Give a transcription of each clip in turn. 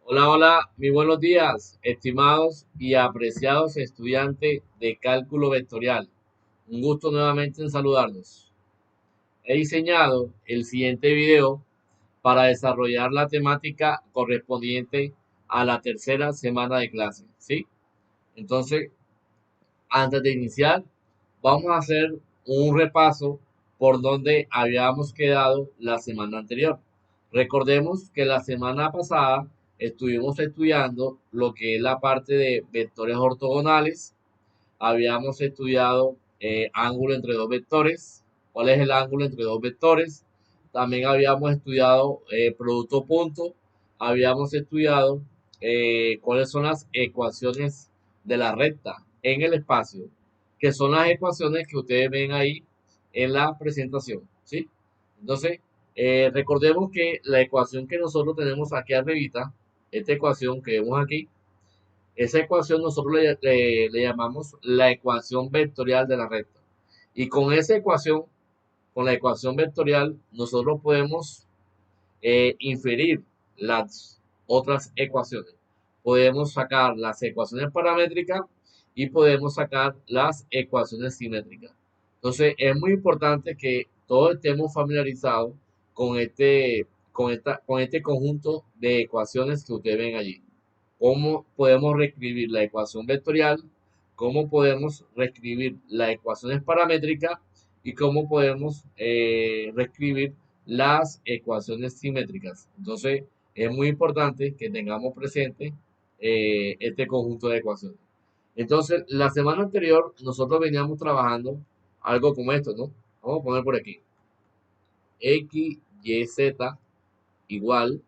Hola, hola, muy buenos días, estimados y apreciados estudiantes de cálculo vectorial. Un gusto nuevamente en saludarlos. He diseñado el siguiente video para desarrollar la temática correspondiente a la tercera semana de clase, ¿sí? Entonces, antes de iniciar, vamos a hacer un repaso por donde habíamos quedado la semana anterior. Recordemos que la semana pasada estuvimos estudiando lo que es la parte de vectores ortogonales. Habíamos estudiado ángulo entre dos vectores. ¿Cuál es el ángulo entre dos vectores? También habíamos estudiado producto punto. Habíamos estudiado cuáles son las ecuaciones de la recta en el espacio, que son las ecuaciones que ustedes ven ahí en la presentación, ¿sí? Entonces, recordemos que la ecuación que nosotros tenemos aquí arribita, esta ecuación que vemos aquí, esa ecuación nosotros le llamamos la ecuación vectorial de la recta. Y con esa ecuación, con la ecuación vectorial, nosotros podemos inferir las otras ecuaciones. Podemos sacar las ecuaciones paramétricas y podemos sacar las ecuaciones simétricas. Entonces, es muy importante que todos estemos familiarizados con este conjunto de ecuaciones que ustedes ven allí. Cómo podemos reescribir la ecuación vectorial, cómo podemos reescribir las ecuaciones paramétricas y cómo podemos reescribir las ecuaciones simétricas. Entonces, es muy importante que tengamos presente este conjunto de ecuaciones. Entonces, la semana anterior nosotros veníamos trabajando algo como esto, ¿no? Vamos a poner por aquí. X, Y, Z igual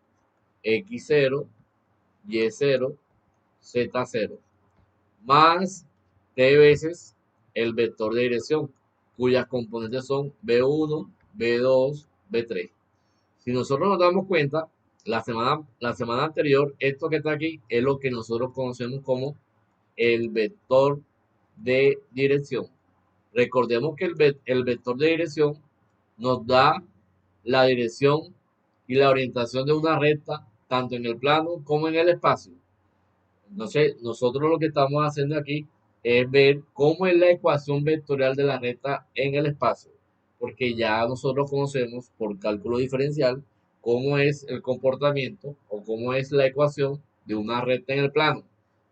X0, Y0, Z0 más t veces el vector de dirección, cuyas componentes son B1, B2, B3. Si nosotros nos damos cuenta, la semana anterior, esto que está aquí es lo que nosotros conocemos como el vector de dirección. Recordemos que el vector de dirección nos da la dirección y la orientación de una recta, tanto en el plano como en el espacio. Entonces, nosotros lo que estamos haciendo aquí es ver cómo es la ecuación vectorial de la recta en el espacio, porque ya nosotros conocemos por cálculo diferencial cómo es el comportamiento o cómo es la ecuación de una recta en el plano.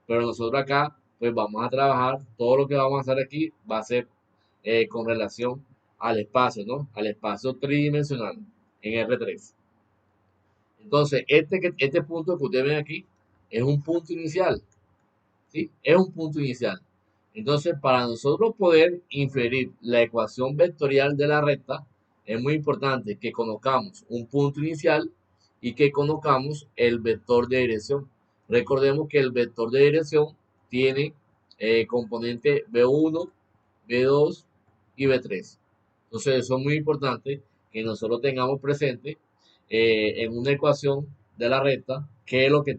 Pero nosotros acá, pues vamos a trabajar, todo lo que vamos a hacer aquí va a ser con relación al espacio, ¿no? Al espacio tridimensional en R3. Entonces, este punto que ustedes ven aquí es un punto inicial. ¿Sí? Es un punto inicial. Entonces, para nosotros poder inferir la ecuación vectorial de la recta, es muy importante que conozcamos un punto inicial y que conozcamos el vector de dirección. Recordemos que el vector de dirección tiene componente B1, B2 y B3. Entonces, eso es muy importante que nosotros tengamos presente en una ecuación de la recta qué es lo que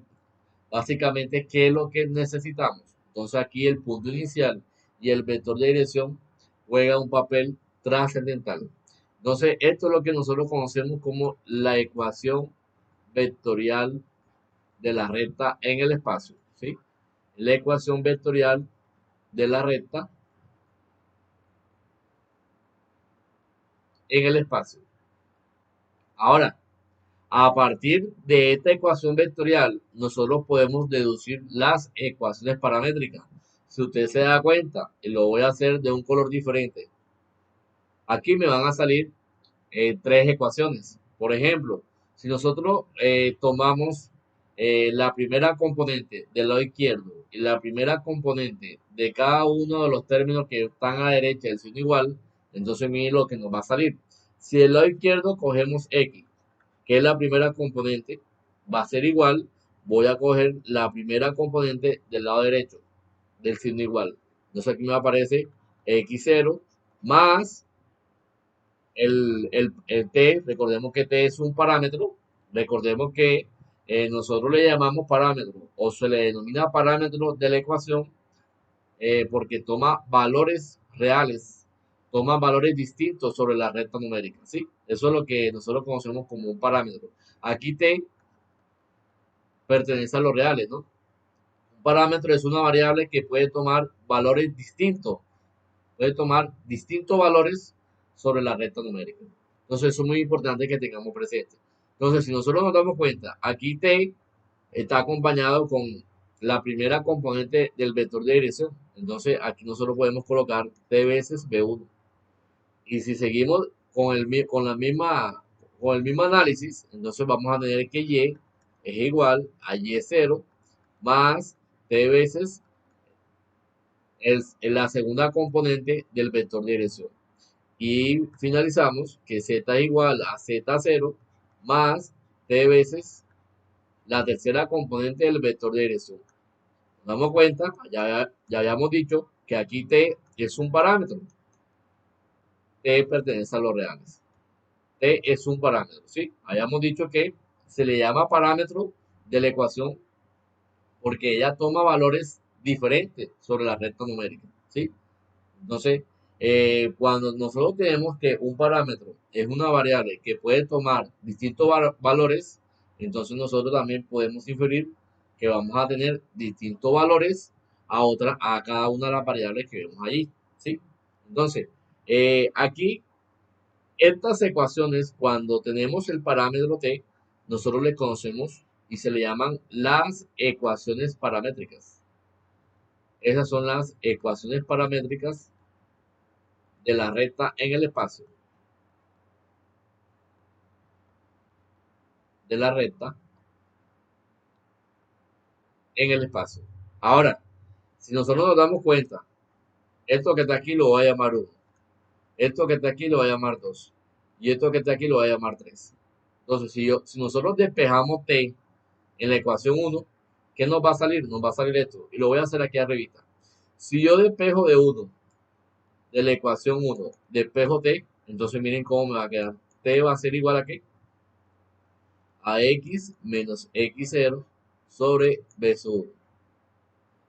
básicamente, ¿qué es lo que necesitamos? Entonces aquí el punto inicial y el vector de dirección juega un papel trascendental. Entonces, esto es lo que nosotros conocemos como la ecuación vectorial de la recta en el espacio, ¿sí? La ecuación vectorial de la recta en el espacio. Ahora, a partir de esta ecuación vectorial, nosotros podemos deducir las ecuaciones paramétricas. Si usted se da cuenta, lo voy a hacer de un color diferente. Aquí me van a salir tres ecuaciones. Por ejemplo, si nosotros tomamos la primera componente del lado izquierdo y la primera componente de cada uno de los términos que están a la derecha del signo igual, entonces miren lo que nos va a salir. Si del lado izquierdo cogemos X, que es la primera componente, va a ser igual, voy a coger la primera componente del lado derecho del signo igual. Entonces aquí me aparece X0 más el t, recordemos que t es un parámetro, recordemos que nosotros le llamamos parámetro o se le denomina parámetro de la ecuación porque toma valores reales, toma valores distintos sobre la recta numérica, ¿sí? Eso es lo que nosotros conocemos como un parámetro. Aquí t pertenece a los reales, ¿no? Un parámetro es una variable que puede tomar valores distintos, puede tomar distintos valores sobre la recta numérica. Entonces, eso es muy importante que tengamos presente. Entonces, si nosotros nos damos cuenta, aquí t está acompañado con la primera componente del vector de dirección. Entonces, aquí nosotros podemos colocar t veces b1. Y si seguimos con el mismo análisis, entonces vamos a tener que y es igual a y0 más t veces la segunda componente del vector de dirección. Y finalizamos que z es igual a z0 más t veces la tercera componente del vector de dirección. Nos damos cuenta, ya habíamos dicho que aquí t es un parámetro, t pertenece a los reales. T es un parámetro, ¿sí? Habíamos dicho que se le llama parámetro de la ecuación porque ella toma valores diferentes sobre la recta numérica, ¿sí? Entonces, cuando nosotros tenemos que un parámetro es una variable que puede tomar distintos valores, entonces nosotros también podemos inferir que vamos a tener distintos valores a cada una de las variables que vemos allí, ¿sí? Entonces, aquí estas ecuaciones, cuando tenemos el parámetro t, nosotros le conocemos y se le llaman las ecuaciones paramétricas. Esas son las ecuaciones paramétricas de la recta en el espacio, de la recta en el espacio. Ahora, si nosotros nos damos cuenta, esto que está aquí lo voy a llamar 1, esto que está aquí lo voy a llamar 2, y esto que está aquí lo voy a llamar 3. Entonces, si nosotros despejamos t en la ecuación 1, ¿qué nos va a salir? Nos va a salir esto, y lo voy a hacer aquí arribita. Si yo despejo de 1, de la ecuación 1, despejo t, entonces miren cómo me va a quedar. T va a ser igual a ¿qué? A x menos x0 sobre b sub 1.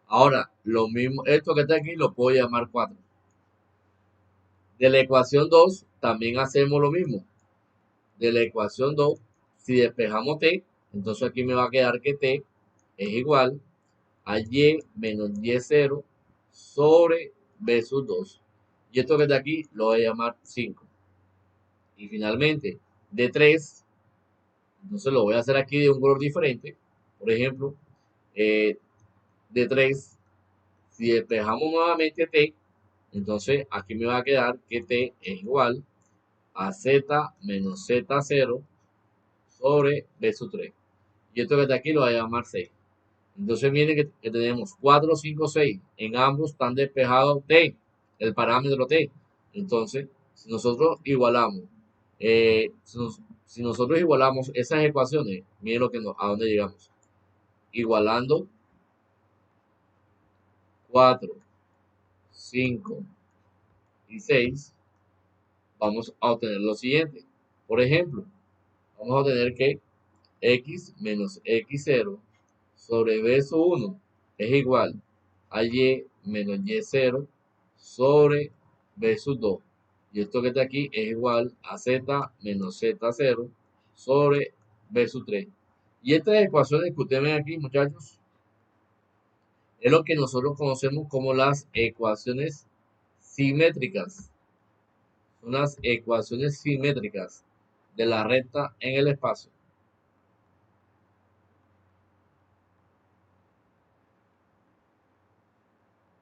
Ahora, lo mismo, esto que está aquí lo puedo llamar 4. De la ecuación 2 también hacemos lo mismo. De la ecuación 2, si despejamos t, entonces aquí me va a quedar que t es igual a y menos y0 sobre b sub 2. Y esto que está aquí lo voy a llamar 5. Y finalmente, de 3, entonces lo voy a hacer aquí de un color diferente. Por ejemplo, de 3, si despejamos nuevamente t, entonces aquí me va a quedar que t es igual a z menos z0 sobre b sub 3. Y esto que está aquí lo voy a llamar 6. Entonces miren que tenemos 4, 5, 6. En ambos están despejados t, el parámetro t. Entonces, si nosotros igualamos, si nosotros igualamos esas ecuaciones, miren a dónde llegamos. Igualando 4, 5 y 6, vamos a obtener lo siguiente. Por ejemplo, vamos a obtener que x menos x0 sobre b sub 1 es igual a y menos y0 sobre b sub 2. Y esto que está aquí es igual a z menos z0 sobre b sub 3. Y estas ecuaciones que ustedes ven aquí, muchachos, es lo que nosotros conocemos como las ecuaciones simétricas. Son las ecuaciones simétricas de la recta en el espacio.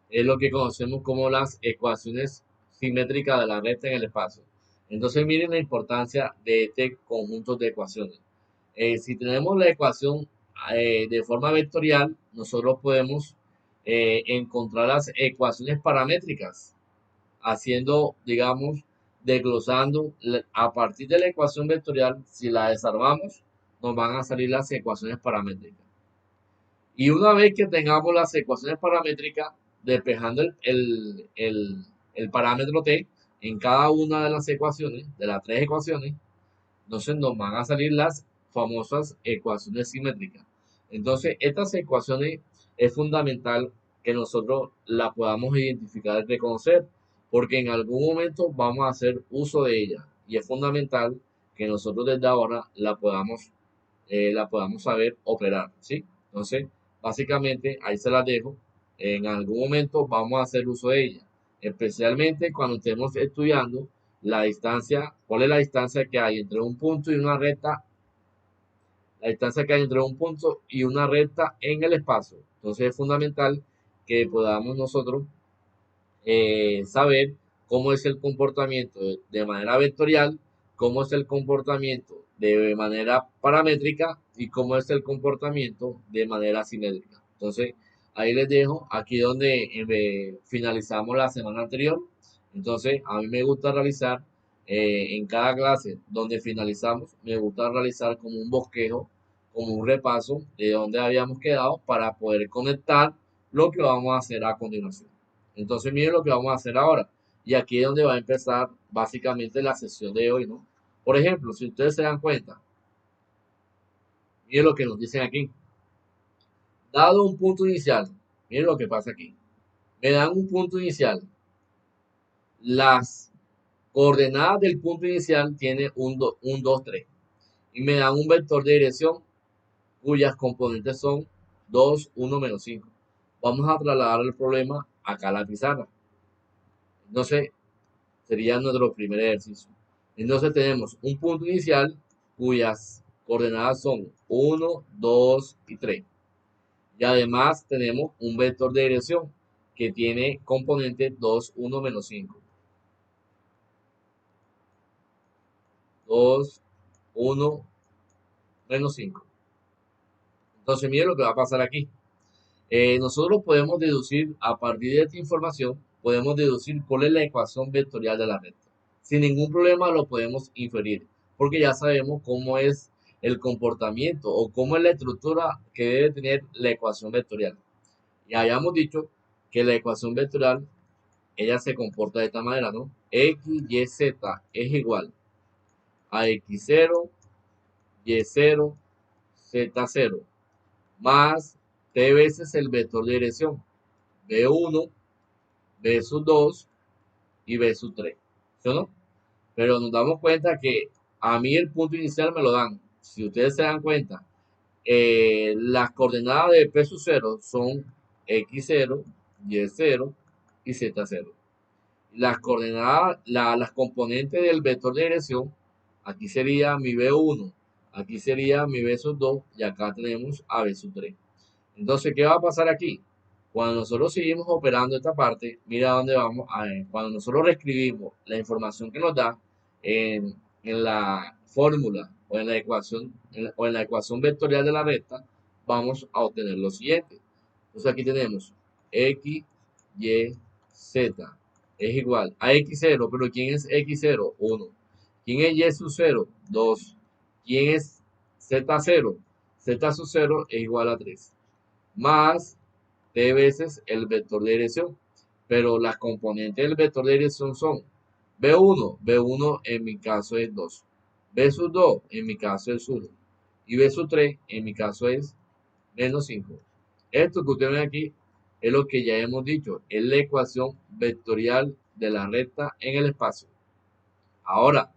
Es lo que conocemos como las ecuaciones simétricas de la recta en el espacio. Entonces miren la importancia de este conjunto de ecuaciones. Si tenemos la ecuación de forma vectorial, nosotros podemos encontrar las ecuaciones paramétricas, haciendo, digamos, desglosando a partir de la ecuación vectorial, si la desarmamos, nos van a salir las ecuaciones paramétricas. Y una vez que tengamos las ecuaciones paramétricas, despejando el parámetro t en cada una de las ecuaciones, de las tres ecuaciones, entonces nos van a salir las famosas ecuaciones simétricas. Entonces, estas ecuaciones es fundamental que nosotros las podamos identificar y reconocer, porque en algún momento vamos a hacer uso de ellas. Y es fundamental que nosotros desde ahora la podamos la podamos saber operar, ¿sí? Entonces, básicamente ahí se las dejo. En algún momento vamos a hacer uso de ella, especialmente cuando estemos estudiando la distancia, cuál es la distancia que hay entre un punto y una recta, la distancia que hay entre un punto y una recta en el espacio. Entonces es fundamental que podamos nosotros saber cómo es el comportamiento de manera vectorial, cómo es el comportamiento de manera paramétrica y cómo es el comportamiento de manera simétrica. Entonces, ahí les dejo, aquí donde finalizamos la semana anterior. Entonces, a mí me gusta realizar en cada clase donde finalizamos, me gusta realizar como un bosquejo, como un repaso de donde habíamos quedado para poder conectar lo que vamos a hacer a continuación. Entonces, miren lo que vamos a hacer ahora. Y aquí es donde va a empezar básicamente la sesión de hoy, ¿no? Por ejemplo, si ustedes se dan cuenta, miren lo que nos dicen aquí. Dado un punto inicial, miren lo que pasa aquí. Me dan un punto inicial. Las coordenadas del punto inicial tienen un 2 3. Y me dan un vector de dirección cuyas componentes son 2 1 menos 5. Vamos a trasladar el problema acá a la pizarra. Entonces, sería nuestro primer ejercicio. Entonces tenemos un punto inicial cuyas coordenadas son 1, 2 y 3. Y además tenemos un vector de dirección que tiene componente 2, 1, menos 5. 2, 1, menos 5. Entonces miren lo que va a pasar aquí. Nosotros podemos deducir, a partir de esta información, podemos deducir cuál es la ecuación vectorial de la recta. Sin ningún problema lo podemos inferir, porque ya sabemos cómo es el comportamiento o cómo es la estructura que debe tener la ecuación vectorial. Ya habíamos dicho que la ecuación vectorial, ella se comporta de esta manera, ¿no? X, Y, Z es igual a X0, Y0, Z0, más T veces el vector de dirección. B1, B sub 2 y B sub 3. ¿Sí o no? Pero nos damos cuenta que a mí el punto inicial me lo dan. Si ustedes se dan cuenta, las coordenadas de P sub 0 son X0, Y0 y Z0. Las coordenadas, las componentes del vector de dirección, aquí sería mi B1, aquí sería mi B sub 2 y acá tenemos a B sub 3. Entonces, ¿qué va a pasar aquí? Cuando nosotros seguimos operando esta parte, mira dónde vamos a ver. Cuando nosotros reescribimos la información que nos da en la fórmula o en la ecuación o en la ecuación vectorial de la recta, vamos a obtener lo siguiente. Entonces aquí tenemos x, y, z es igual a x0, pero ¿quién es x0? 1. ¿Quién es y sub 0? 2. ¿Quién es z0? Z sub 0 es igual a 3 más t veces el vector de dirección. Pero las componentes del vector de dirección son B1, B1 en mi caso es 2, B sub 2 en mi caso es 1 y B sub 3 en mi caso es menos 5. Esto que ustedes ven aquí es lo que ya hemos dicho, es la ecuación vectorial de la recta en el espacio. Ahora,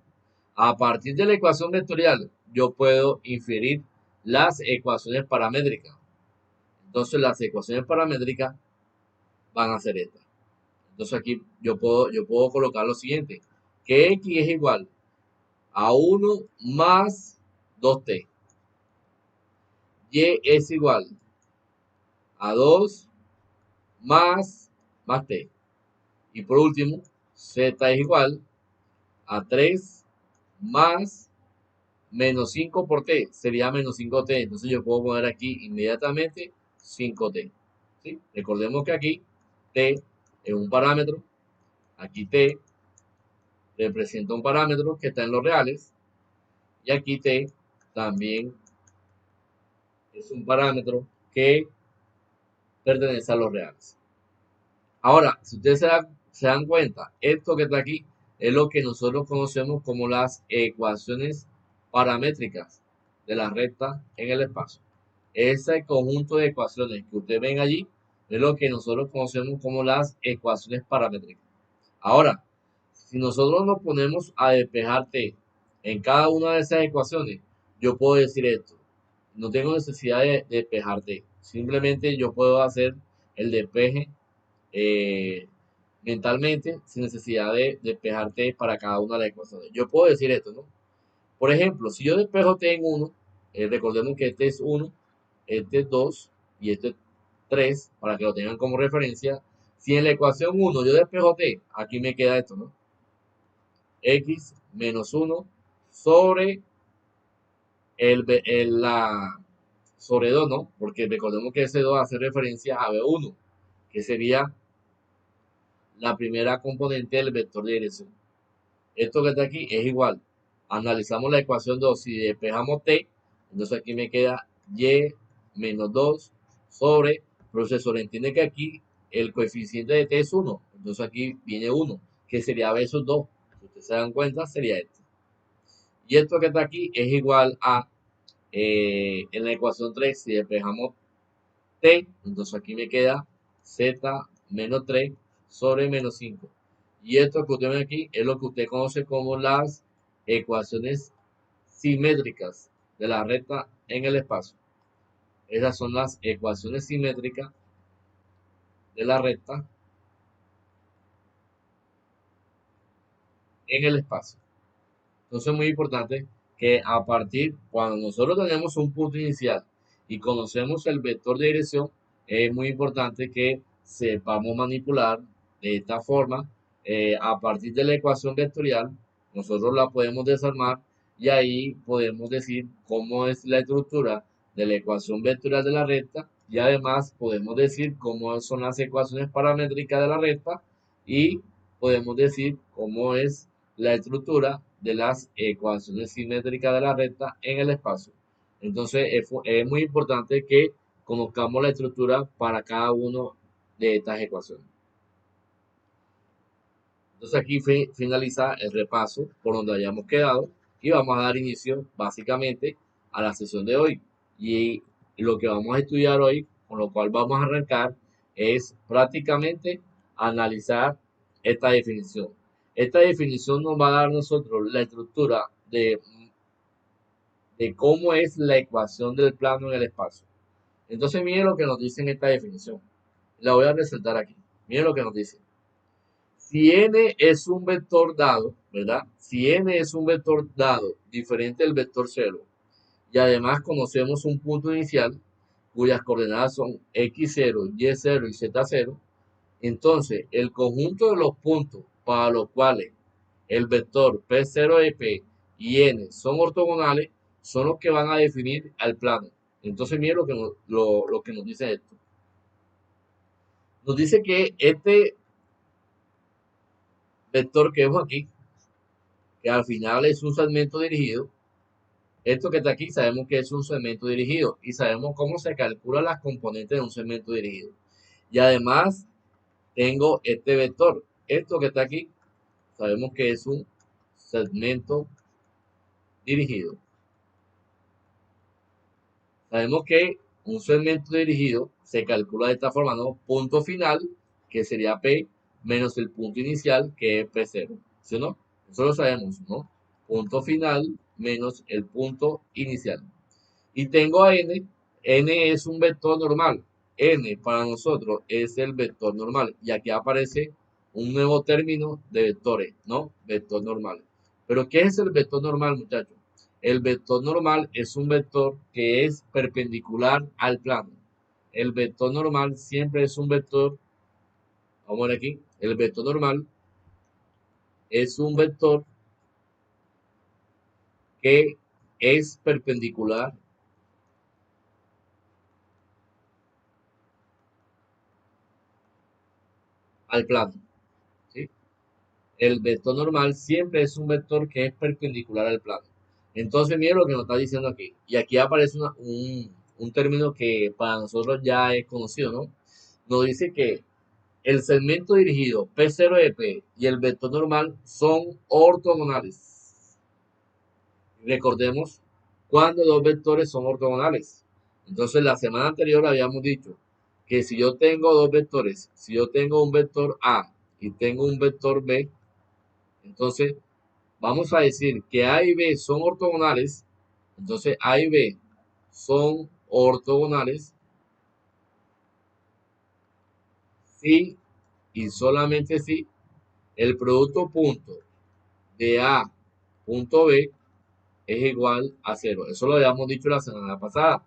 a partir de la ecuación vectorial, yo puedo inferir las ecuaciones paramétricas. Entonces las ecuaciones paramétricas van a ser estas. Entonces aquí yo puedo colocar lo siguiente, que x es igual a 1 más 2t. Y es igual a 2 más t. Y por último, z es igual a 3 más menos 5 por t. Sería menos 5t. Entonces yo puedo poner aquí inmediatamente 5t. ¿Sí? Recordemos que aquí t es un parámetro. Aquí t representa un parámetro que está en los reales. Y aquí t también es un parámetro que pertenece a los reales. Ahora, si ustedes se dan cuenta, esto que está aquí es lo que nosotros conocemos como las ecuaciones paramétricas de la recta en el espacio. Ese conjunto de ecuaciones que ustedes ven allí es lo que nosotros conocemos como las ecuaciones paramétricas. Ahora, si nosotros nos ponemos a despejar t en cada una de esas ecuaciones, yo puedo decir esto. no tengo necesidad de despejar T. Simplemente yo puedo hacer el despeje eh, mentalmente sin necesidad de despejar T para cada una de las ecuaciones. Yo puedo decir esto, ¿no? Por ejemplo, si yo despejo T en 1, recordemos que este es 1, este es 2 y este es 3, para que lo tengan como referencia. Si en la ecuación 1 yo despejo T, aquí me queda esto, ¿no? X menos 1 sobre sobre 2, ¿no? Porque recordemos que ese 2 hace referencia a B1, que sería la primera componente del vector de dirección. Esto que está aquí es igual. Analizamos la ecuación 2. Si despejamos T, entonces aquí me queda Y menos 2 sobre, profesor, entiende que aquí el coeficiente de T es 1. Entonces aquí viene 1, que sería B sub 2. Si ustedes se dan cuenta, sería esto. Y esto que está aquí es igual a, en la ecuación 3, si despejamos T, entonces aquí me queda Z menos 3 sobre menos 5. Y esto que usted ve aquí es lo que usted conoce como las ecuaciones simétricas de la recta en el espacio. Esas son las ecuaciones simétricas de la recta en el espacio. Entonces es muy importante que a partir, cuando nosotros tenemos un punto inicial y conocemos el vector de dirección, es muy importante que sepamos manipular de esta forma. A partir de la ecuación vectorial, nosotros la podemos desarmar y ahí podemos decir cómo es la estructura de la ecuación vectorial de la recta y además podemos decir cómo son las ecuaciones paramétricas de la recta y podemos decir cómo es la estructura de las ecuaciones simétricas de la recta en el espacio. Entonces es muy importante que conozcamos la estructura para cada una de estas ecuaciones. Entonces aquí finaliza el repaso por donde hayamos quedado y vamos a dar inicio básicamente a la sesión de hoy. Y lo que vamos a estudiar hoy, con lo cual vamos a arrancar, es prácticamente analizar esta definición. Esta definición nos va a dar a nosotros la estructura de cómo es la ecuación del plano en el espacio. Entonces miren lo que nos dice en esta definición. La voy a resaltar aquí. Miren lo que nos dice. Si n es un vector dado, ¿verdad? Si n es un vector dado diferente del vector 0 y además conocemos un punto inicial cuyas coordenadas son x0, y0 y z0, entonces el conjunto de los puntos para los cuales el vector P0EP y N son ortogonales son los que van a definir al plano. Entonces miren lo que nos dice esto. Nos dice que este vector que vemos aquí, que al final es un segmento dirigido, esto que está aquí sabemos que es un segmento dirigido y sabemos cómo se calculan las componentes de un segmento dirigido. Y además tengo este vector, esto que está aquí, sabemos que es un segmento dirigido. Sabemos que un segmento dirigido se calcula de esta forma, ¿no? Punto final, que sería P, menos el punto inicial, que es P0. ¿Sí o no? Eso lo sabemos, ¿no? Punto final menos el punto inicial. Y tengo a N. N es un vector normal. N para nosotros es el vector normal. Y aquí aparece un nuevo término de vectores, ¿no? Vector normal. Pero ¿qué es el vector normal, muchachos? El vector normal es un vector que es perpendicular al plano. El vector normal siempre es un vector, vamos a ver aquí, el vector normal es un vector que es perpendicular al plano, ¿sí? El vector normal siempre es un vector que es perpendicular al plano. Entonces, miren lo que nos está diciendo aquí. Y aquí aparece un término que para nosotros ya es conocido, ¿no? Nos dice que el segmento dirigido P0EP y el vector normal son ortogonales. Recordemos cuando dos vectores son ortogonales. Entonces, la semana anterior habíamos dicho que si yo tengo dos vectores, si yo tengo un vector A y tengo un vector B, entonces vamos a decir que A y B son ortogonales. Entonces A y B son ortogonales si y solamente si el producto punto de A punto B es igual a cero. Eso lo habíamos dicho la semana pasada.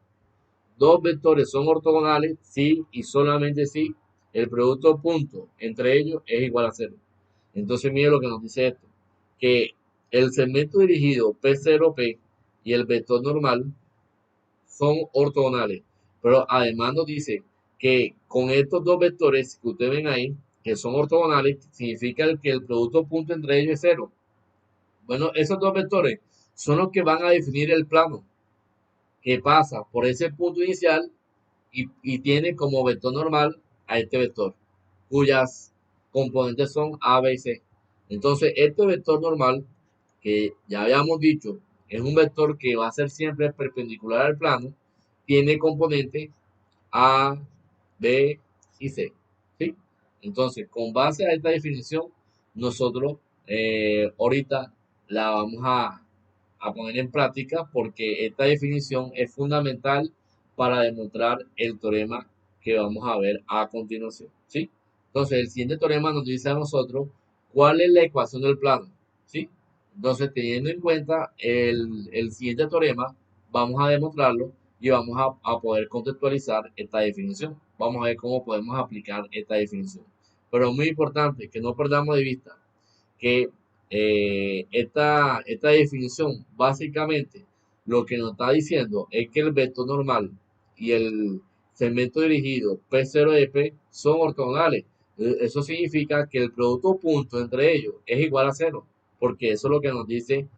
Dos vectores son ortogonales si y solamente si el producto punto entre ellos es igual a cero. Entonces, mire lo que nos dice esto, que el segmento dirigido P0P y el vector normal son ortogonales. Pero además nos dice que con estos dos vectores que ustedes ven ahí, que son ortogonales, significa que el producto punto entre ellos es cero. Bueno, esos dos vectores son los que van a definir el plano que pasa por ese punto inicial y tiene como vector normal a este vector, cuyas componentes son A, B y C. Entonces, este vector normal, que ya habíamos dicho, es un vector que va a ser siempre perpendicular al plano, tiene componentes A, B y C. ¿Sí? Entonces, con base a esta definición, nosotros ahorita la vamos a poner en práctica porque esta definición es fundamental para demostrar el teorema que vamos a ver a continuación. ¿Sí? Entonces, el siguiente teorema nos dice a nosotros cuál es la ecuación del plano. ¿Sí? Entonces, teniendo en cuenta el siguiente teorema, vamos a demostrarlo y vamos a poder contextualizar esta definición. Vamos a ver cómo podemos aplicar esta definición. Pero es muy importante que no perdamos de vista que esta definición básicamente lo que nos está diciendo es que el vector normal y el segmento dirigido P0 de P son ortogonales. Eso significa que el producto punto entre ellos es igual a cero, porque eso es lo que nos dice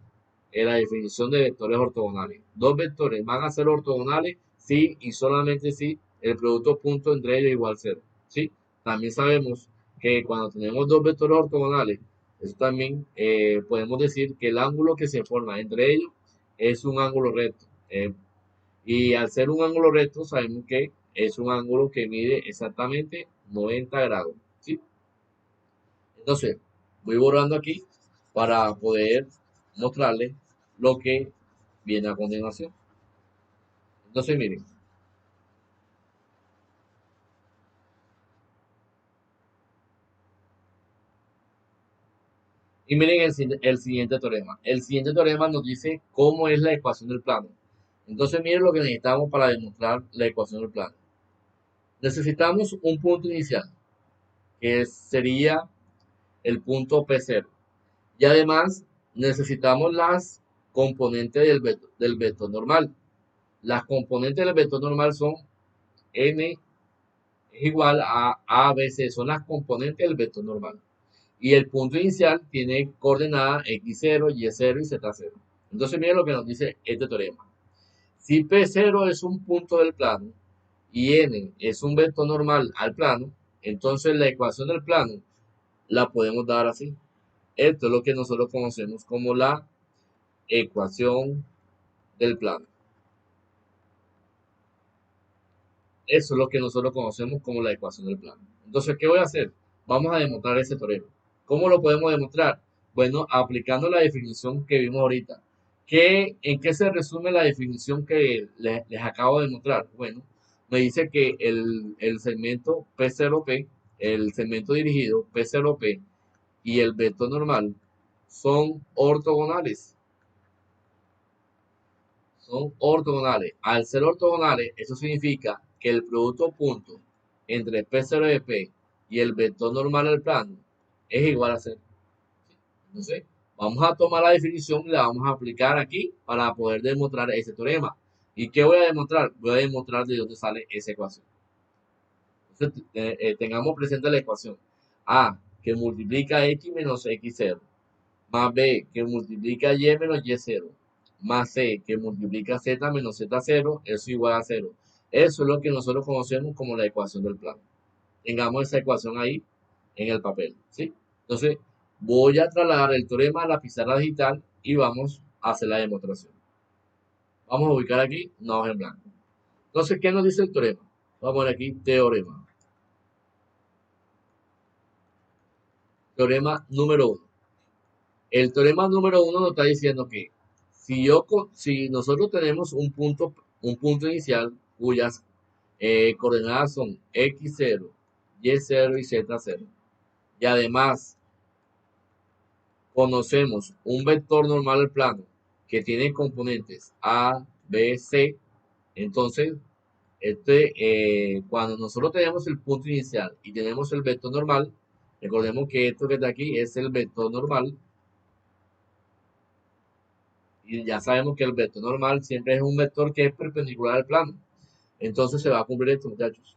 la definición de vectores ortogonales. Dos vectores van a ser ortogonales si y solamente si el producto punto entre ellos es igual a cero. ¿Sí? También sabemos que cuando tenemos dos vectores ortogonales, eso también podemos decir que el ángulo que se forma entre ellos es un ángulo recto. Y al ser un ángulo recto, sabemos que es un ángulo que mide exactamente 90 grados. ¿Sí? Entonces, voy borrando aquí para poder mostrarles lo que viene a continuación. Entonces, miren, y miren el siguiente teorema. El siguiente teorema nos dice cómo es la ecuación del plano. Entonces, miren lo que necesitamos para demostrar la ecuación del plano. Necesitamos un punto inicial, que sería el punto P0. Y además, necesitamos las componentes del vector normal. Las componentes del vector normal son n es igual a b c, son las componentes del vector normal. Y el punto inicial tiene coordenadas x0, y0 y z0. Entonces, miren lo que nos dice este teorema. Si P0 es un punto del plano y n es un vector normal al plano, entonces la ecuación del plano la podemos dar así. Esto es lo que nosotros conocemos como la ecuación del plano. Eso es lo que nosotros conocemos como la ecuación del plano. Entonces, ¿qué voy a hacer? Vamos a demostrar ese teorema. ¿Cómo lo podemos demostrar? Bueno, aplicando la definición que vimos ahorita. ¿En qué se resume la definición que les acabo de mostrar? Bueno, me dice que el segmento P0P, el segmento dirigido P0P y el vector normal son ortogonales. Son ortogonales. Al ser ortogonales, eso significa que el producto punto entre P0 de P y el vector normal al plano es igual a cero. Entonces, vamos a tomar la definición y la vamos a aplicar aquí para poder demostrar ese teorema. ¿Y qué voy a demostrar? Voy a demostrar de dónde sale esa ecuación. Entonces, tengamos presente la ecuación. A, que multiplica x menos x0, más b, que multiplica y menos y0, más c, que multiplica z menos z0, eso igual a 0. Eso es lo que nosotros conocemos como la ecuación del plano. Tengamos esa ecuación ahí en el papel, ¿sí? Entonces, voy a trasladar el teorema a la pizarra digital y vamos a hacer la demostración. Vamos a ubicar aquí una hoja en blanco. Entonces, ¿qué nos dice el teorema? Vamos a poner aquí teorema. Teorema número 1. El teorema número 1 nos está diciendo que si nosotros tenemos un punto un punto inicial cuyas coordenadas son x0, y0 y z0. Y además conocemos un vector normal al plano que tiene componentes A, B, C. Entonces, cuando nosotros tenemos el punto inicial y tenemos el vector normal, recordemos que esto que está aquí es el vector normal. Y ya sabemos que el vector normal siempre es un vector que es perpendicular al plano. Entonces se va a cumplir esto, muchachos.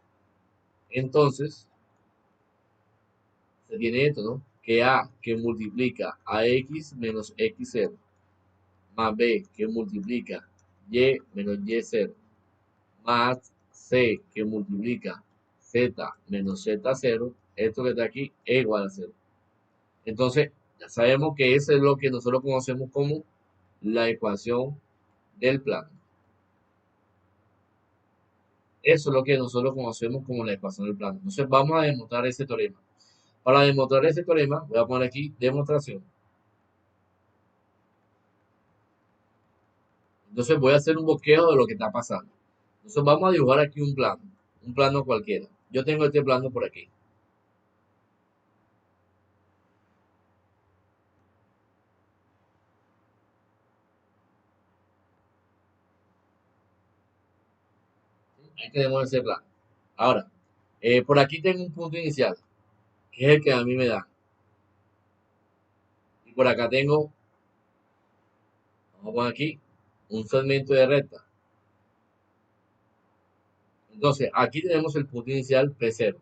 Entonces, se tiene esto, ¿no? Que A que multiplica a X menos X0 más B que multiplica Y menos Y0 más C que multiplica Z menos Z0, esto que está aquí es igual a 0. Entonces, ya sabemos que eso es lo que nosotros conocemos como la ecuación del plano. Eso es lo que nosotros conocemos como la ecuación del plano. Entonces, vamos a demostrar ese teorema. Para demostrar ese teorema, voy a poner aquí demostración. Entonces, voy a hacer un bosquejo de lo que está pasando. Entonces, vamos a dibujar aquí un plano cualquiera. Yo tengo este plano por aquí. Ahí tenemos ese plano. Ahora, por aquí tengo un punto inicial, que es el que a mí me da. Y por acá tengo, vamos a poner aquí, un segmento de recta. Entonces, aquí tenemos el punto inicial P0.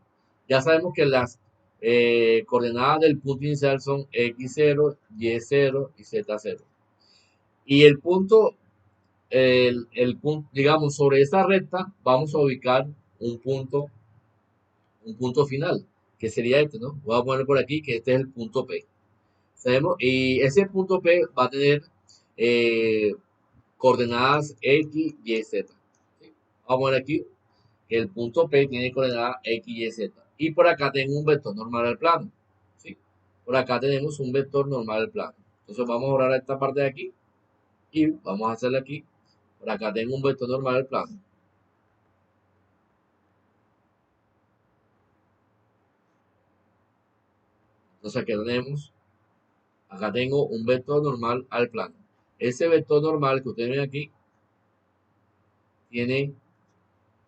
Ya sabemos que las coordenadas del punto inicial son X0, Y0 y Z0. Y el punto, punto, digamos, sobre esa recta vamos a ubicar un punto, un punto final, que sería este, ¿no? Voy a poner por aquí que este es el punto P. ¿Sabemos? Y ese punto P va a tener eh, coordenadas X, Y, Z. ¿Sí? Vamos a poner aquí que el punto P tiene coordenadas X, Y, Z. Y por acá tengo un vector normal al plano. ¿Sí? Por acá tenemos un vector normal al plano. Entonces vamos a borrar esta parte de aquí y vamos a hacerle aquí. Por acá tengo un vector normal al plano. Entonces aquí tenemos, acá tengo un vector normal al plano. Ese vector normal que ustedes ven aquí tiene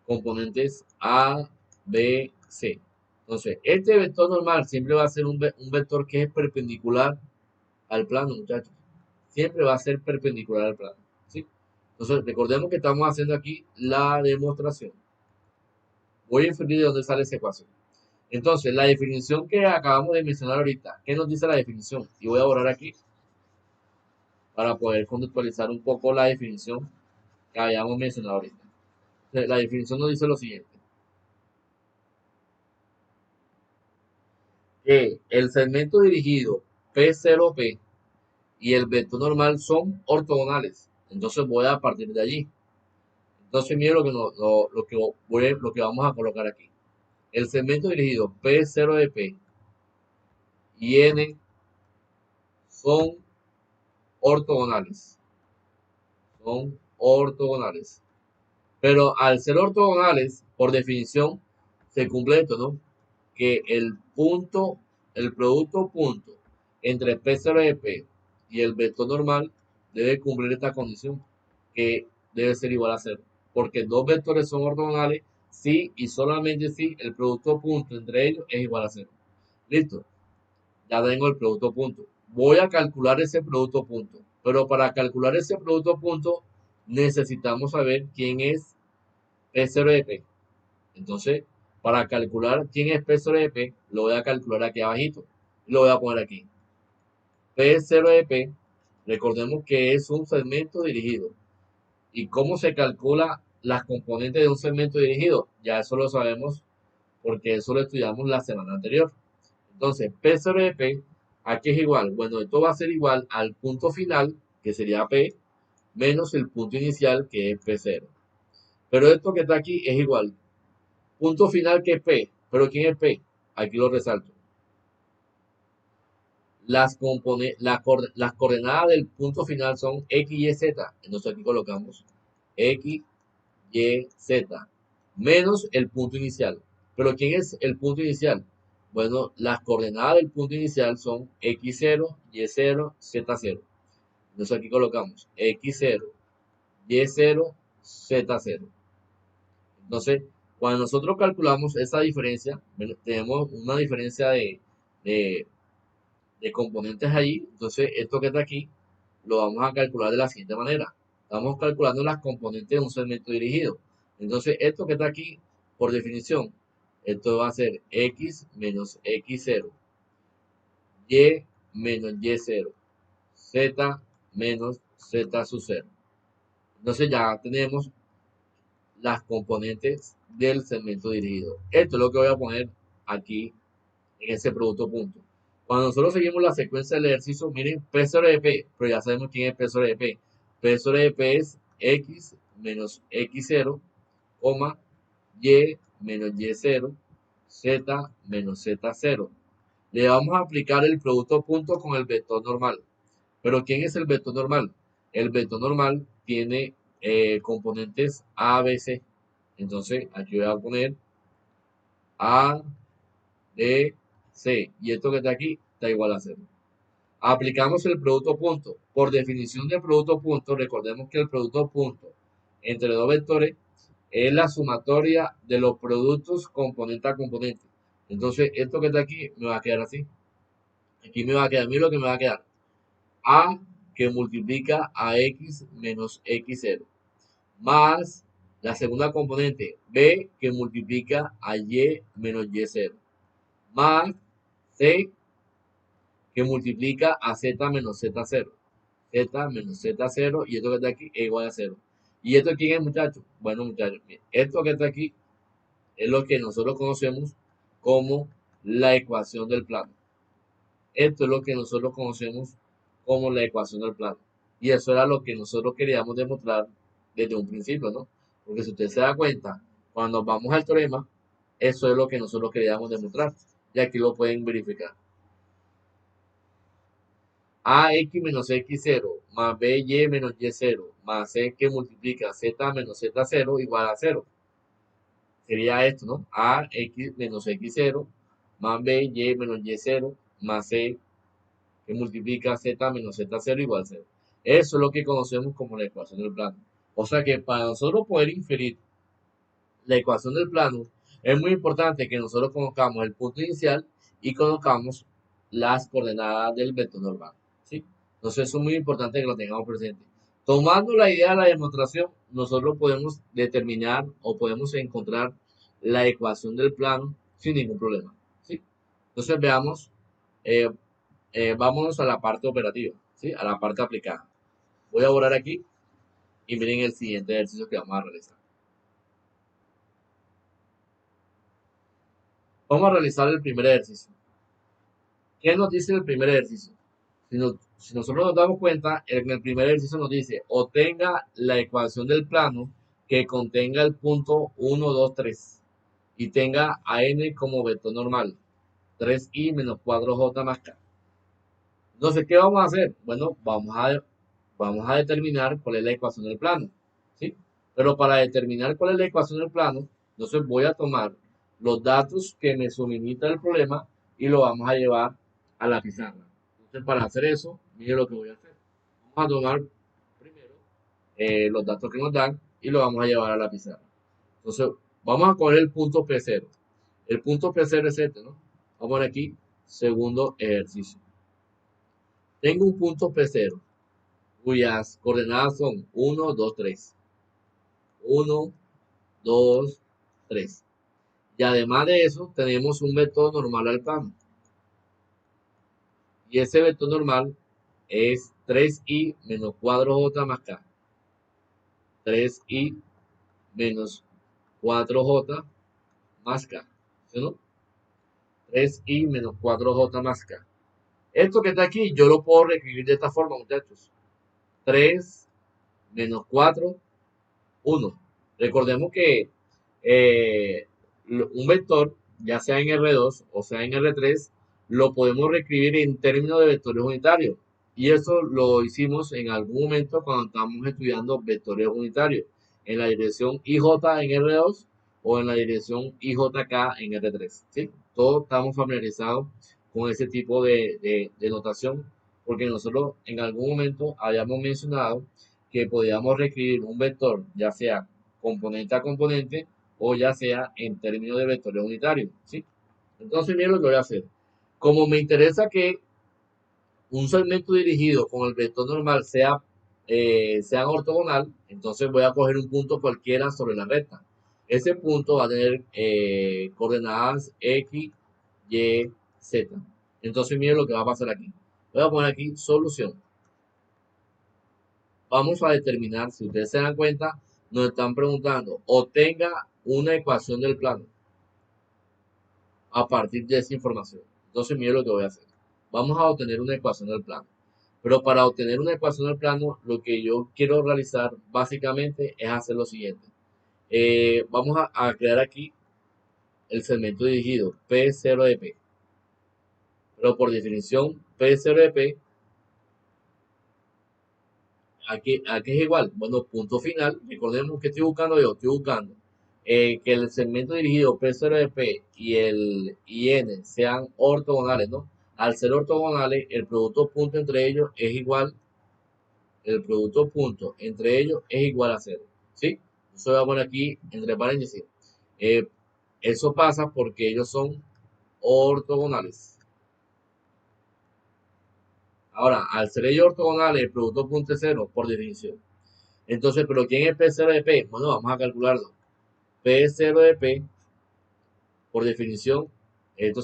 componentes A, B, C. Entonces, este vector normal siempre va a ser un vector que es perpendicular al plano, muchachos. Siempre va a ser perpendicular al plano. ¿Sí? Entonces, recordemos que estamos haciendo aquí la demostración. Voy a inferir de dónde sale esa ecuación. Entonces, la definición que acabamos de mencionar ahorita, ¿qué nos dice la definición? Y voy a borrar aquí para poder contextualizar un poco la definición que habíamos mencionado ahorita. Entonces, la definición nos dice lo siguiente. Que el segmento dirigido P0P y el vector normal son ortogonales. Entonces voy a partir de allí. Entonces mire lo que vamos a colocar aquí. El segmento dirigido P0 de P y N son ortogonales. Son ortogonales. Pero al ser ortogonales, por definición, se cumple esto, ¿no? Que el producto punto entre P0 de P y el vector normal debe cumplir esta condición, que debe ser igual a 0. Porque dos vectores son ortogonales si y solamente si el producto punto entre ellos es igual a 0. Listo, ya tengo el producto punto. Voy a calcular ese producto punto. Pero para calcular ese producto punto necesitamos saber quién es P0 de P. Entonces, para calcular quién es P0 de P, lo voy a calcular aquí abajito. Lo voy a poner aquí. P0 de P, recordemos que es un segmento dirigido. ¿Y cómo se calcula las componentes de un segmento dirigido? Ya eso lo sabemos porque eso lo estudiamos la semana anterior. Entonces, P0 de P, aquí es igual. Bueno, esto va a ser igual al punto final, que sería P, menos el punto inicial, que es P0. Pero esto que está aquí es igual. Punto final que es P. ¿Pero quién es P? Aquí lo resalto. Las coordenadas del punto final son X, Y, Z. Entonces aquí colocamos X, Y, Z, menos el punto inicial. ¿Pero quién es el punto inicial? Bueno, las coordenadas del punto inicial son x0, y0, z0. Entonces aquí colocamos x0, y0, z0. Entonces, cuando nosotros calculamos esa diferencia, bueno, tenemos una diferencia de, de componentes allí. Entonces, esto que está aquí lo vamos a calcular de la siguiente manera. Estamos calculando las componentes de un segmento dirigido. Entonces, esto que está aquí, por definición, esto va a ser x menos x0, y menos y0, z menos z sub 0. Entonces ya tenemos las componentes del segmento dirigido. Esto es lo que voy a poner aquí en ese producto punto. Cuando nosotros seguimos la secuencia del ejercicio, miren, P sobre de P, pero ya sabemos quién es P sobre de P. P sobre de P es x menos x0, coma, y menos y0, z menos z0. Le vamos a aplicar el producto punto con el vector normal. Pero ¿quién es el vector normal? El vector normal tiene componentes A, B, C. Entonces, aquí voy a poner A, B, C. Y esto que está aquí está igual a 0. Aplicamos el producto punto. Por definición de producto punto, recordemos que el producto punto entre dos vectores es la sumatoria de los productos componente a componente. Entonces, esto que está aquí me va a quedar así. Aquí me va a quedar, a mí lo que me va a quedar. A que multiplica a x menos x0. Más la segunda componente, B que multiplica a y menos y0. Más C que multiplica a z menos z0. Z menos z0 y esto que está aquí es igual a 0. ¿Y esto quién es, muchachos? Bueno, muchachos, esto que está aquí es lo que nosotros conocemos como la ecuación del plano. Esto es lo que nosotros conocemos como la ecuación del plano. Y eso era lo que nosotros queríamos demostrar desde un principio, ¿no? Porque si usted se da cuenta, cuando vamos al teorema, eso es lo que nosotros queríamos demostrar. Y aquí lo pueden verificar. AX menos X0 más BY menos Y0 más C que multiplica Z menos Z0 igual a 0. Sería esto, ¿no? AX menos X0 más BY menos Y0 más C que multiplica Z menos Z0 igual a 0. Eso es lo que conocemos como la ecuación del plano. O sea que para nosotros poder inferir la ecuación del plano, es muy importante que nosotros conozcamos el punto inicial y conozcamos las coordenadas del vector normal, ¿sí? Entonces eso es muy importante que lo tengamos presente. Tomando la idea de la demostración, nosotros podemos determinar o podemos encontrar la ecuación del plano sin ningún problema, ¿sí? Entonces veamos, eh, vámonos a la parte operativa, ¿sí? A la parte aplicada. Voy a borrar aquí y miren el siguiente ejercicio que vamos a realizar. Vamos a realizar el primer ejercicio. ¿Qué nos dice el primer ejercicio? Si nosotros nos damos cuenta, en el primer ejercicio nos dice, obtenga la ecuación del plano que contenga el punto 1, 2, 3 y tenga a n como vector normal, 3i menos 4j más k. Entonces, ¿qué vamos a hacer? Bueno, vamos a determinar cuál es la ecuación del plano, ¿sí? Pero para determinar cuál es la ecuación del plano, entonces voy a tomar los datos que me suministra el problema y lo vamos a llevar a la pizarra. Entonces, para hacer eso, mire lo que voy a hacer. Vamos a tomar primero los datos que nos dan y lo vamos a llevar a la pizarra. Entonces, vamos a coger el punto P0. El punto P0 es este, ¿no? Vamos a poner aquí, segundo ejercicio. Tengo un punto P0 cuyas coordenadas son 1, 2, 3. 1, 2, 3. Y además de eso, tenemos un vector normal al plano. Y ese vector normal es 3i menos 4j más k. 3i menos 4j más k. ¿Sí, no? 3i menos 4j más k. Esto que está aquí, yo lo puedo reescribir de esta forma, muchachos. 3 menos 4, 1. Recordemos que un vector, ya sea en R2 o sea en R3, lo podemos reescribir en términos de vectores unitarios. Y eso lo hicimos en algún momento cuando estábamos estudiando vectores unitarios. en la dirección IJ en R2 o en la dirección IJK en R3, ¿sí? Todos estamos familiarizados con ese tipo de notación porque nosotros en algún momento habíamos mencionado que podíamos reescribir un vector, ya sea componente a componente o ya sea en términos de vectores unitarios, ¿sí? Entonces, miren lo que voy a hacer. Como me interesa que un segmento dirigido con el vector normal sea ortogonal, entonces voy a coger un punto cualquiera sobre la recta. Ese punto va a tener coordenadas X, Y, Z. Entonces miren lo que va a pasar aquí. Voy a poner aquí solución. Vamos a determinar, si ustedes se dan cuenta, nos están preguntando, obtenga una ecuación del plano a partir de esa información. Entonces miren lo que voy a hacer. Vamos a obtener una ecuación del plano. Pero para obtener una ecuación del plano, lo que yo quiero realizar básicamente es hacer lo siguiente. Vamos a crear aquí el segmento dirigido P0 de P. Pero por definición, P0 de P, aquí es igual. Bueno, punto final. Recordemos que estoy buscando yo. Estoy buscando que el segmento dirigido P0 de P y el IN sean ortogonales, ¿no? Al ser ortogonales, el producto punto entre ellos es igual a cero, ¿sí? Eso voy a poner aquí entre paréntesis. Eh, Eso pasa porque ellos son ortogonales. Ahora, al ser ellos ortogonales, el producto punto es cero por definición. Entonces, ¿pero quién es P0 de P? Bueno, vamos a calcularlo. P0 de P, por definición, es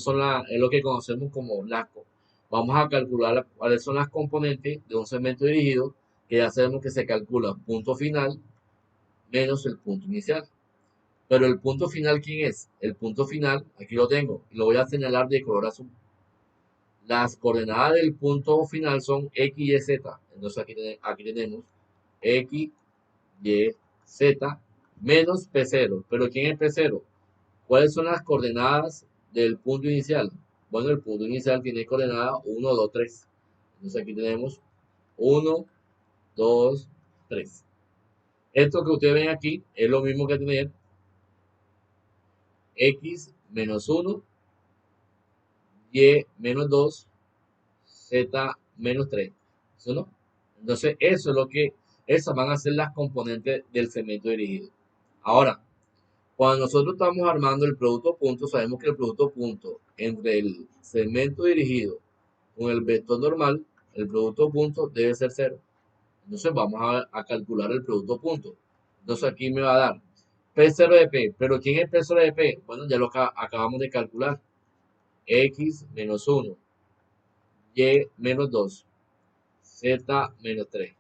lo que conocemos como LASCO. Vamos a calcular cuáles son las componentes de un segmento dirigido, que ya sabemos que se calcula punto final menos el punto inicial. Pero el punto final, ¿quién es? El punto final, aquí lo tengo, lo voy a señalar de color azul. Las coordenadas del punto final son X, Y, Z. Entonces aquí tenemos X, Y, Z menos P0. ¿Pero quién es P0? ¿Cuáles son las coordenadas del punto inicial? Bueno, el punto inicial tiene coordenadas 1, 2, 3. Entonces aquí tenemos 1, 2, 3. Esto que ustedes ven aquí es lo mismo que tener X menos 1, Y menos 2, Z menos 3. ¿Eso no? Entonces, esas van a ser las componentes del segmento dirigido. Ahora, cuando nosotros estamos armando el producto punto, sabemos que el producto punto entre el segmento dirigido con el vector normal, el producto punto debe ser cero. Entonces, vamos a calcular el producto punto. Entonces, aquí me va a dar P0 de P. ¿Pero quién es P0 de P? Bueno, ya lo acabamos de calcular. X menos 1, Y menos 2, Z menos 3.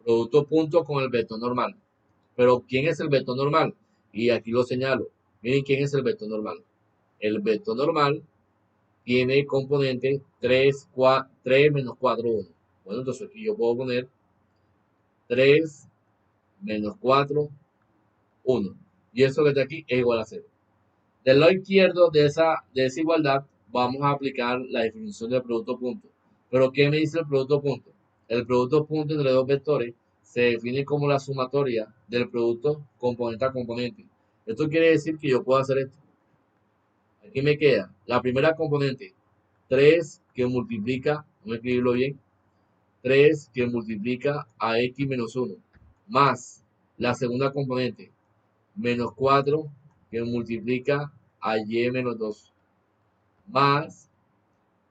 Producto punto con el vector normal. Pero ¿quién es el vector normal? Y aquí lo señalo. Miren quién es el vector normal. El vector normal tiene componente 3 menos 4, 1. Bueno, entonces aquí yo puedo poner 3 menos 4, 1. Y eso que está aquí es igual a 0. Del lado izquierdo de esa igualdad vamos a aplicar la definición del producto punto. Pero ¿qué me dice el producto punto? El producto punto entre dos vectores se define como la sumatoria del producto componente a componente. Esto quiere decir que yo puedo hacer esto. Aquí me queda la primera componente, 3 que multiplica, vamos a escribirlo bien, 3 que multiplica a x menos 1, más la segunda componente, menos 4 que multiplica a y menos 2, más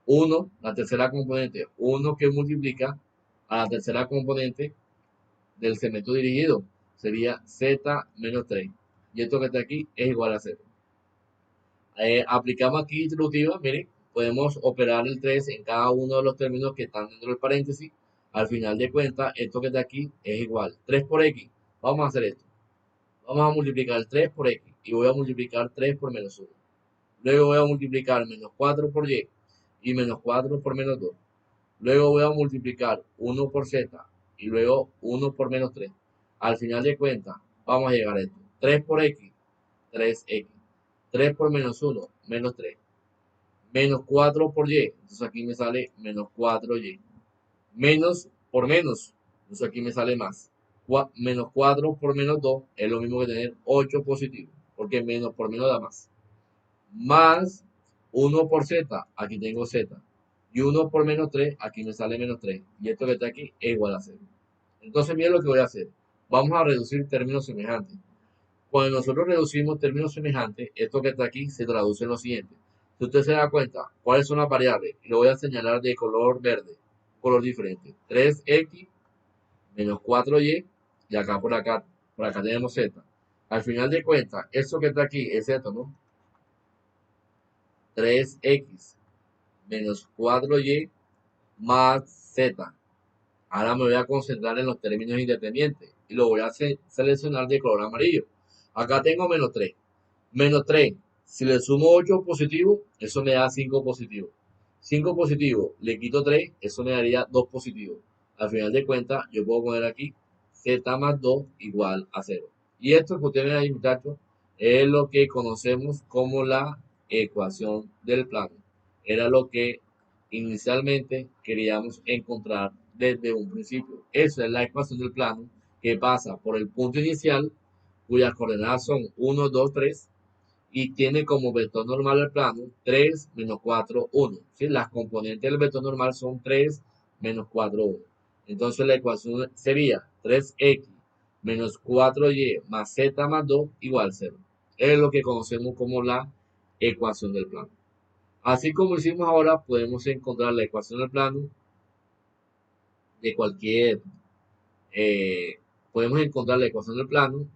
1, la tercera componente, 1 que multiplica a la tercera componente del segmento dirigido, sería z menos 3. Y esto que está aquí es igual a 0. Aplicamos aquí distributiva, miren, podemos operar el 3 en cada uno de los términos que están dentro del paréntesis. Al final de cuentas, esto que está aquí es igual. 3 por x. Vamos a hacer esto. Vamos a multiplicar 3 por x y voy a multiplicar 3 por menos 1. Luego voy a multiplicar menos 4 por y menos 4 por menos 2. Luego voy a multiplicar 1 por z y luego 1 por menos 3. Al final de cuentas, vamos a llegar a esto. 3 por x, 3x. 3 por menos 1, menos 3. Menos 4 por y. Entonces aquí me sale menos 4y. Menos por menos. Entonces aquí me sale más. menos 4 por menos 2 es lo mismo que tener 8 positivo, porque menos por menos da más. Más 1 por z, aquí tengo z. Y 1 por menos 3, aquí me sale menos 3. Y esto que está aquí es igual a 0. Entonces, miren lo que voy a hacer. Vamos a reducir términos semejantes. Cuando nosotros reducimos términos semejantes, esto que está aquí se traduce en lo siguiente. Si usted se da cuenta, ¿cuáles son las variables? Lo voy a señalar de color verde, color diferente. 3x menos 4y, y acá por acá tenemos z. Al final de cuentas, esto que está aquí es esto, ¿no? 3x menos 4y más z. Ahora me voy a concentrar en los términos independientes y lo voy a seleccionar de color amarillo. Acá tengo menos 3. Menos 3, si le sumo 8 positivo, eso me da 5 positivo. 5 positivo, le quito 3, eso me daría 2 positivo. Al final de cuentas, yo puedo poner aquí z más 2 igual a 0. Y esto que ustedes ven ahí, muchachos, es lo que conocemos como la ecuación del plano. Era lo que inicialmente queríamos encontrar desde un principio. Esa es la ecuación del plano que pasa por el punto inicial, cuyas coordenadas son 1, 2, 3, y tiene como vector normal el plano 3 menos 4, 1. ¿Sí? Las componentes del vector normal son 3 menos 4, 1. Entonces la ecuación sería 3x menos 4y más z más 2 igual 0. Es lo que conocemos como la ecuación del plano. Así como hicimos ahora, podemos encontrar la ecuación del plano de cualquier, eh, podemos encontrar la ecuación del plano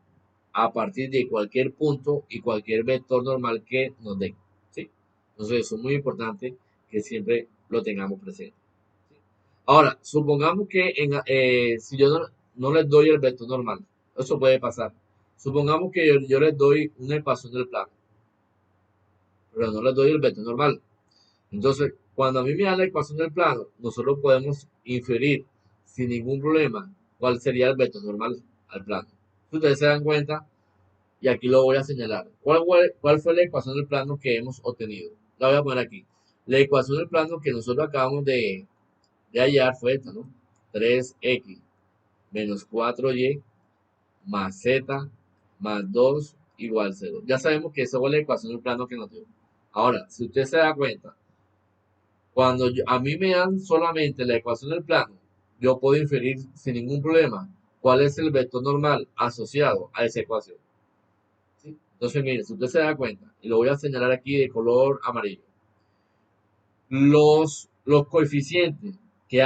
a partir de cualquier punto y cualquier vector normal que nos den. ¿Sí? Entonces eso es muy importante que siempre lo tengamos presente. ¿Sí? Ahora, supongamos que si yo no les doy el vector normal, eso puede pasar. Supongamos que yo les doy una ecuación del plano, pero no les doy el vector normal. Entonces, cuando a mí me da la ecuación del plano, nosotros podemos inferir sin ningún problema cuál sería el vector normal al plano. Si ustedes se dan cuenta, y aquí lo voy a señalar. ¿Cuál fue la ecuación del plano que hemos obtenido? La voy a poner aquí. La ecuación del plano que nosotros acabamos de hallar fue esta, ¿no? 3x menos 4y más z más 2 igual 0. Ya sabemos que esa fue la ecuación del plano que nos dio. Ahora, si usted se da cuenta, cuando a mí me dan solamente la ecuación del plano, yo puedo inferir sin ningún problema cuál es el vector normal asociado a esa ecuación. ¿Sí? Entonces, mire, si usted se da cuenta, y lo voy a señalar aquí de color amarillo, los coeficientes que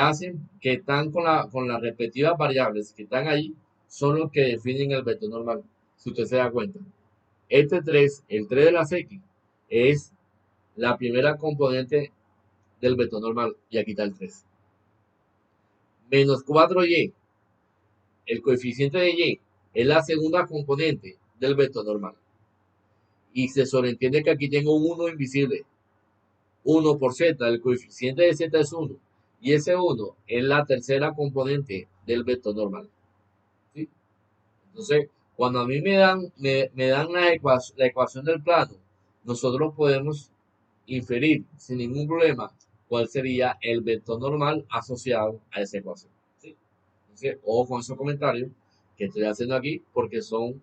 están con las respectivas variables que están ahí, son los que definen el vector normal, si usted se da cuenta. Este 3, el 3 de las x, es la primera componente del vector normal, y aquí está el 3. Menos 4y, el coeficiente de y, es la segunda componente del vector normal. Y se sobreentiende que aquí tengo un 1 invisible. 1 por z, el coeficiente de z es 1. Y ese 1 es la tercera componente del vector normal. ¿Sí? Entonces, cuando a mí me dan la ecuación del plano, nosotros podemos inferir sin ningún problema cuál sería el vector normal asociado a esa ecuación. ¿Sí? Entonces, ojo con esos comentarios que estoy haciendo aquí porque son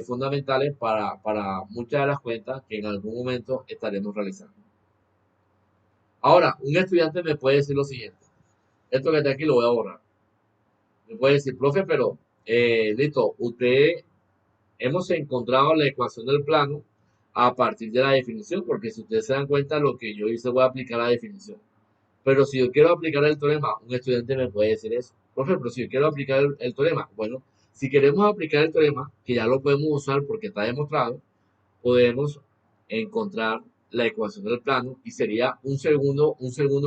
fundamentales para muchas de las cuentas que en algún momento estaremos realizando. Ahora, un estudiante me puede decir lo siguiente. Esto que está aquí lo voy a borrar. Me puede decir, profe, pero listo, hemos encontrado la ecuación del plano a partir de la definición, porque si ustedes se dan cuenta, lo que yo hice voy a aplicar la definición. Pero si yo quiero aplicar el teorema, un estudiante me puede decir eso. Profe, pero si yo quiero aplicar el teorema, bueno, si queremos aplicar el teorema, que ya lo podemos usar porque está demostrado, podemos encontrar la ecuación del plano y sería un segundo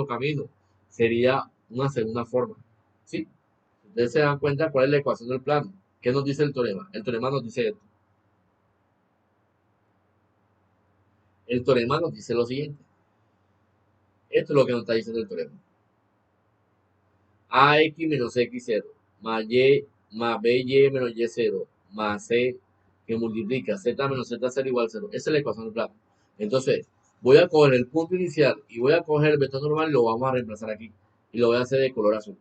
camino, sería una segunda forma. ¿Sí? Ustedes se dan cuenta cuál es la ecuación del plano. ¿Qué nos dice el teorema? El teorema nos dice esto. El teorema nos dice lo siguiente. Esto es lo que nos está diciendo el teorema. AX menos X0 más Y más BY menos Y0 más C que multiplica Z menos Z0 igual a 0. Esa es la ecuación del plano. Entonces, voy a coger el punto inicial y voy a coger el vector normal y lo vamos a reemplazar aquí. Y lo voy a hacer de color azul.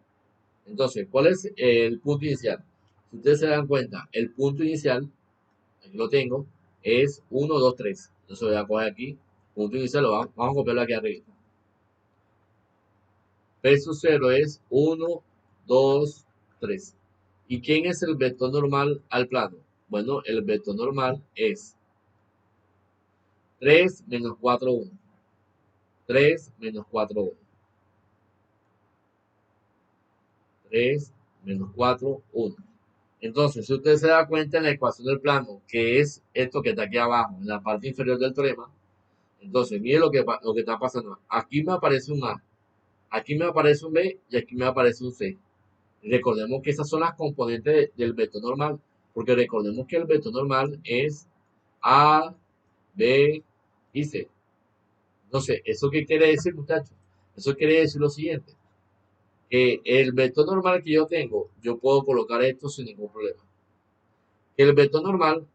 Entonces, ¿cuál es el punto inicial? Si ustedes se dan cuenta, el punto inicial, aquí lo tengo, es 1, 2, 3. Entonces voy a coger aquí, punto inicial, vamos a copiarlo aquí arriba. P sub 0 es 1, 2, 3. ¿Y quién es el vector normal al plano? Bueno, el vector normal es 3 menos 4, 1. 3 menos 4, 1. 3 menos 4, 1. Entonces, si usted se da cuenta en la ecuación del plano, que es esto que está aquí abajo, en la parte inferior del teorema, entonces, mire lo que está pasando. Aquí me aparece un A, aquí me aparece un B y aquí me aparece un C. Recordemos que esas son las componentes del vector normal, porque recordemos que el vector normal es A, B y C. Entonces, ¿eso qué quiere decir, muchachos? Eso quiere decir lo siguiente, que el vector normal que yo tengo, yo puedo colocar esto sin ningún problema. El vector normal,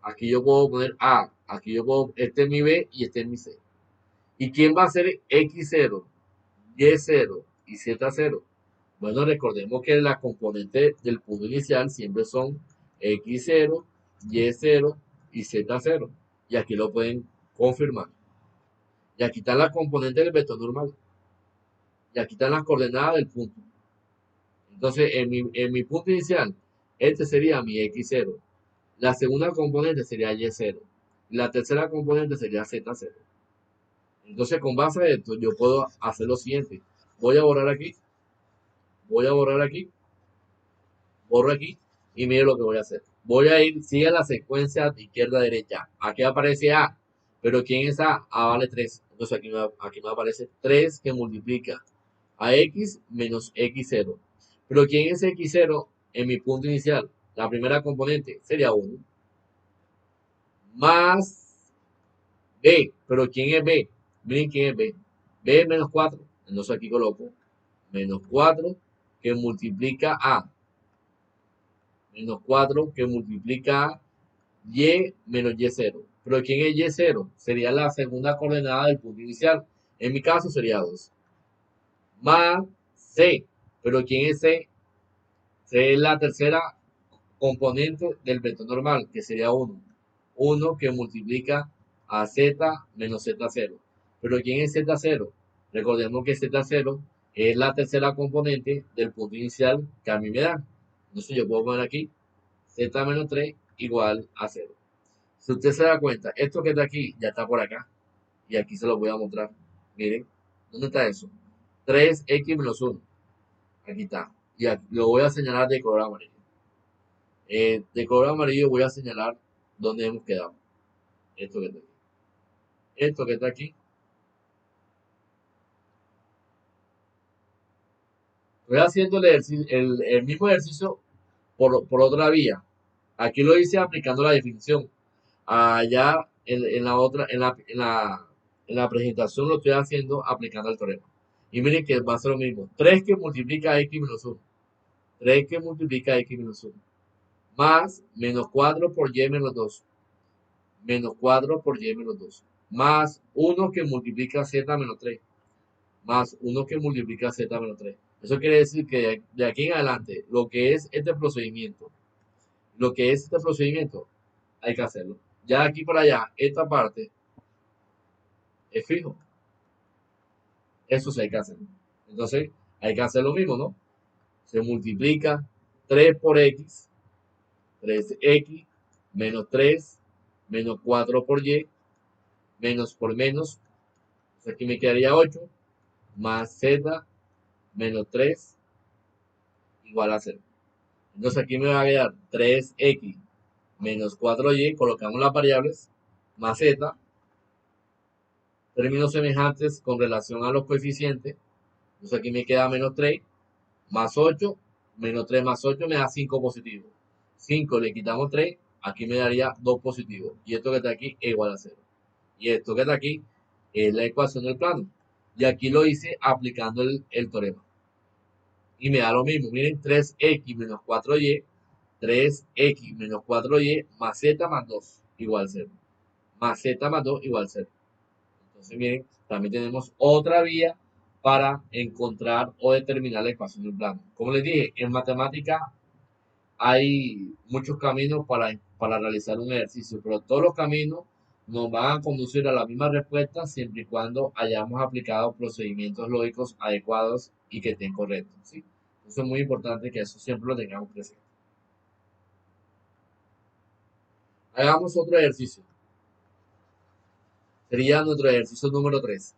aquí yo puedo poner A, aquí yo puedo, este es mi B y este es mi C. ¿Y quién va a ser X0, Y0 y Z0? Bueno, recordemos que las componentes del punto inicial siempre son X0, Y0 y Z0. Y aquí lo pueden confirmar. Y aquí están las componentes del vector normal. Y aquí están las coordenadas del punto. Entonces, en mi punto inicial, este sería mi X0. La segunda componente sería Y0. La tercera componente sería Z0. Entonces, con base a esto, yo puedo hacer lo siguiente. Voy a borrar aquí. Voy a borrar aquí. Borro aquí. Y mire lo que voy a hacer. Voy a ir, sigue la secuencia de izquierda a derecha. Aquí aparece A. Pero ¿quién es A? A vale 3. Entonces aquí me aparece 3 que multiplica a X menos X0. Pero ¿quién es X0 en mi punto inicial? La primera componente sería 1. Más B. Pero ¿quién es B? Miren quién es B. B es menos 4. Entonces aquí coloco menos 4 que multiplica a. Menos 4 que multiplica a y menos y0. Pero ¿quién es y0? Sería la segunda coordenada del punto inicial. En mi caso sería 2. Más C. Pero ¿quién es C? C es la tercera componente del vector normal, que sería 1. 1 que multiplica a z menos z0. Pero ¿quién es z0? Recordemos que z0 es la tercera componente del punto inicial que a mí me da. Entonces yo puedo poner aquí z menos 3 igual a 0. Si usted se da cuenta, esto que está aquí ya está por acá. Y aquí se lo voy a mostrar. Miren, ¿dónde está eso? 3x menos 1. Aquí está. Y aquí lo voy a señalar de color amarillo. De color amarillo voy a señalar dónde hemos quedado. Esto que está aquí. Esto que está aquí. Estoy haciendo el mismo ejercicio por otra vía. Aquí lo hice aplicando la definición. Allá en la otra, en la presentación lo estoy haciendo aplicando el teorema. Y miren que va a ser lo mismo. 3 que multiplica x menos 1. 3 que multiplica x menos 1. Más menos 4 por y menos 2. Menos 4 por y menos 2. Más 1 que multiplica z menos 3. Más 1 que multiplica z menos 3. Eso quiere decir que de aquí en adelante, lo que es este procedimiento, hay que hacerlo. Ya de aquí para allá, esta parte es fijo. Eso sí hay que hacer. Entonces, hay que hacer lo mismo, ¿no? Se multiplica 3 por x, 3x, menos 3, menos 4 por y, menos por menos. Entonces aquí me quedaría 8, más z, menos 3, igual a 0. Entonces aquí me va a quedar 3x menos 4y, colocamos las variables, más z, términos semejantes con relación a los coeficientes. Entonces aquí me queda menos 3, más 8, menos 3 más 8 me da 5 positivo. 5 le quitamos 3, aquí me daría 2 positivo. Y esto que está aquí es igual a 0. Y esto que está aquí es la ecuación del plano. Y aquí lo hice aplicando el teorema. Y me da lo mismo. Miren, 3x menos 4y, 3x menos 4y más z más 2 igual 0. Más z más 2 igual 0. Entonces, miren, también tenemos otra vía para encontrar o determinar la ecuación del plano. Como les dije, en matemática hay muchos caminos para realizar un ejercicio, pero todos los caminos nos van a conducir a la misma respuesta siempre y cuando hayamos aplicado procedimientos lógicos adecuados y que estén correctos, ¿sí? Eso es muy importante que eso siempre lo tengamos presente. Hagamos otro ejercicio. Sería nuestro ejercicio número 3.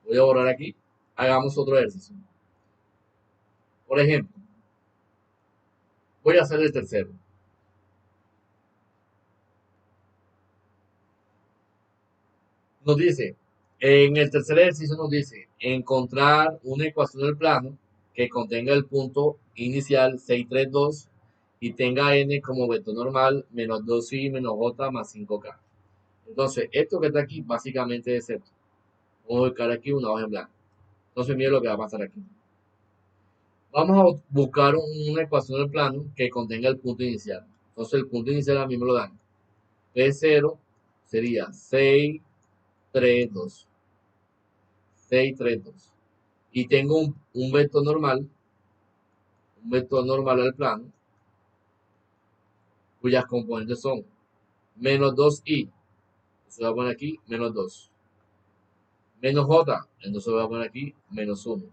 Voy a borrar aquí. Hagamos otro ejercicio. Por ejemplo, voy a hacer el tercero. Nos dice, en el tercer ejercicio nos dice, encontrar una ecuación del plano que contenga el punto inicial 632 y tenga n como vector normal menos 2i menos j más 5k. Entonces, esto que está aquí básicamente es esto. Vamos a buscar aquí una hoja en blanco. Entonces, mire lo que va a pasar aquí. Vamos a buscar una ecuación del plano que contenga el punto inicial. Entonces, el punto inicial a mí me lo dan. P0 sería 632. 632. Y tengo un vector normal al plano, cuyas componentes son menos 2i, entonces voy a poner aquí menos 2, menos j, entonces voy a poner aquí menos 1,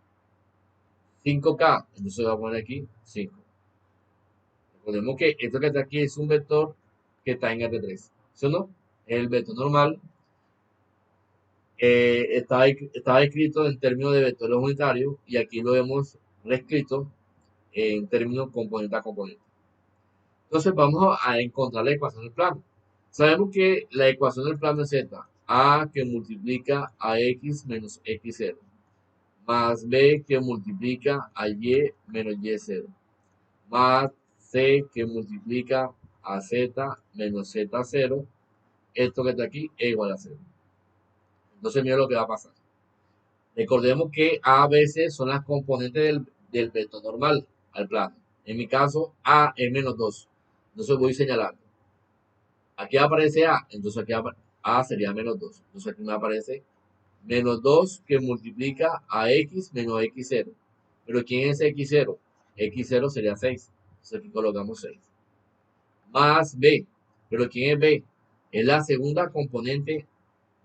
5k, entonces voy a poner aquí 5. Recordemos que esto que está aquí es un vector que está en R3, ¿sí o no? El vector normal estaba escrito en términos de vectores unitarios y aquí lo hemos reescrito en términos componente a componente. Entonces vamos a encontrar la ecuación del plano. Sabemos que la ecuación del plano es z, a que multiplica a x menos x0, más b que multiplica a y menos y0, más c que multiplica a z menos z0, esto que está aquí es igual a 0. Entonces mira lo que va a pasar. Recordemos que a, b, c son las componentes del vector normal al plano. En mi caso, a es menos 2. Entonces voy señalando. Aquí aparece A, entonces aquí A sería menos 2. Entonces aquí me aparece menos 2 que multiplica a X menos X0. Pero ¿quién es X0? X0 sería 6. Entonces aquí colocamos 6. Más B. Pero ¿quién es B? Es la segunda componente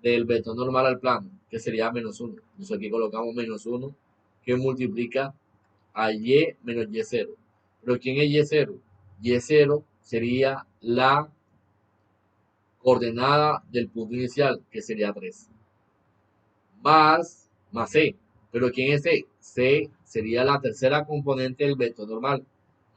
del vector normal al plano, que sería menos 1. Entonces aquí colocamos menos 1 que multiplica a Y menos Y0. Pero ¿quién es Y0? Y0 sería la coordenada del punto inicial, que sería 3. Más C. ¿Pero quién es C? C sería la tercera componente del vector normal.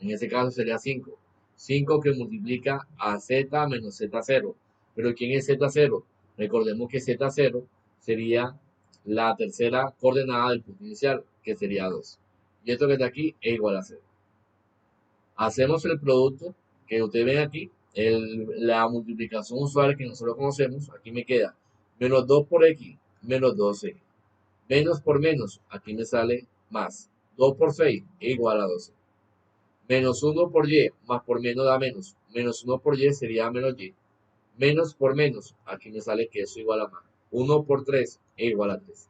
En ese caso sería 5. 5 que multiplica a Z menos Z0. ¿Pero quién es Z0? Recordemos que Z0 sería la tercera coordenada del punto inicial, que sería 2. Y esto que está aquí es igual a 0. Hacemos el producto que ustedes ven aquí, la multiplicación usual que nosotros conocemos. Aquí me queda menos 2 por x, menos 2x. Menos por menos, aquí me sale más. 2 por 6 es igual a 12. Menos 1 por y, más por menos da menos. Menos 1 por y sería menos y. Menos por menos, aquí me sale que eso igual a más. 1 por 3 es igual a 3.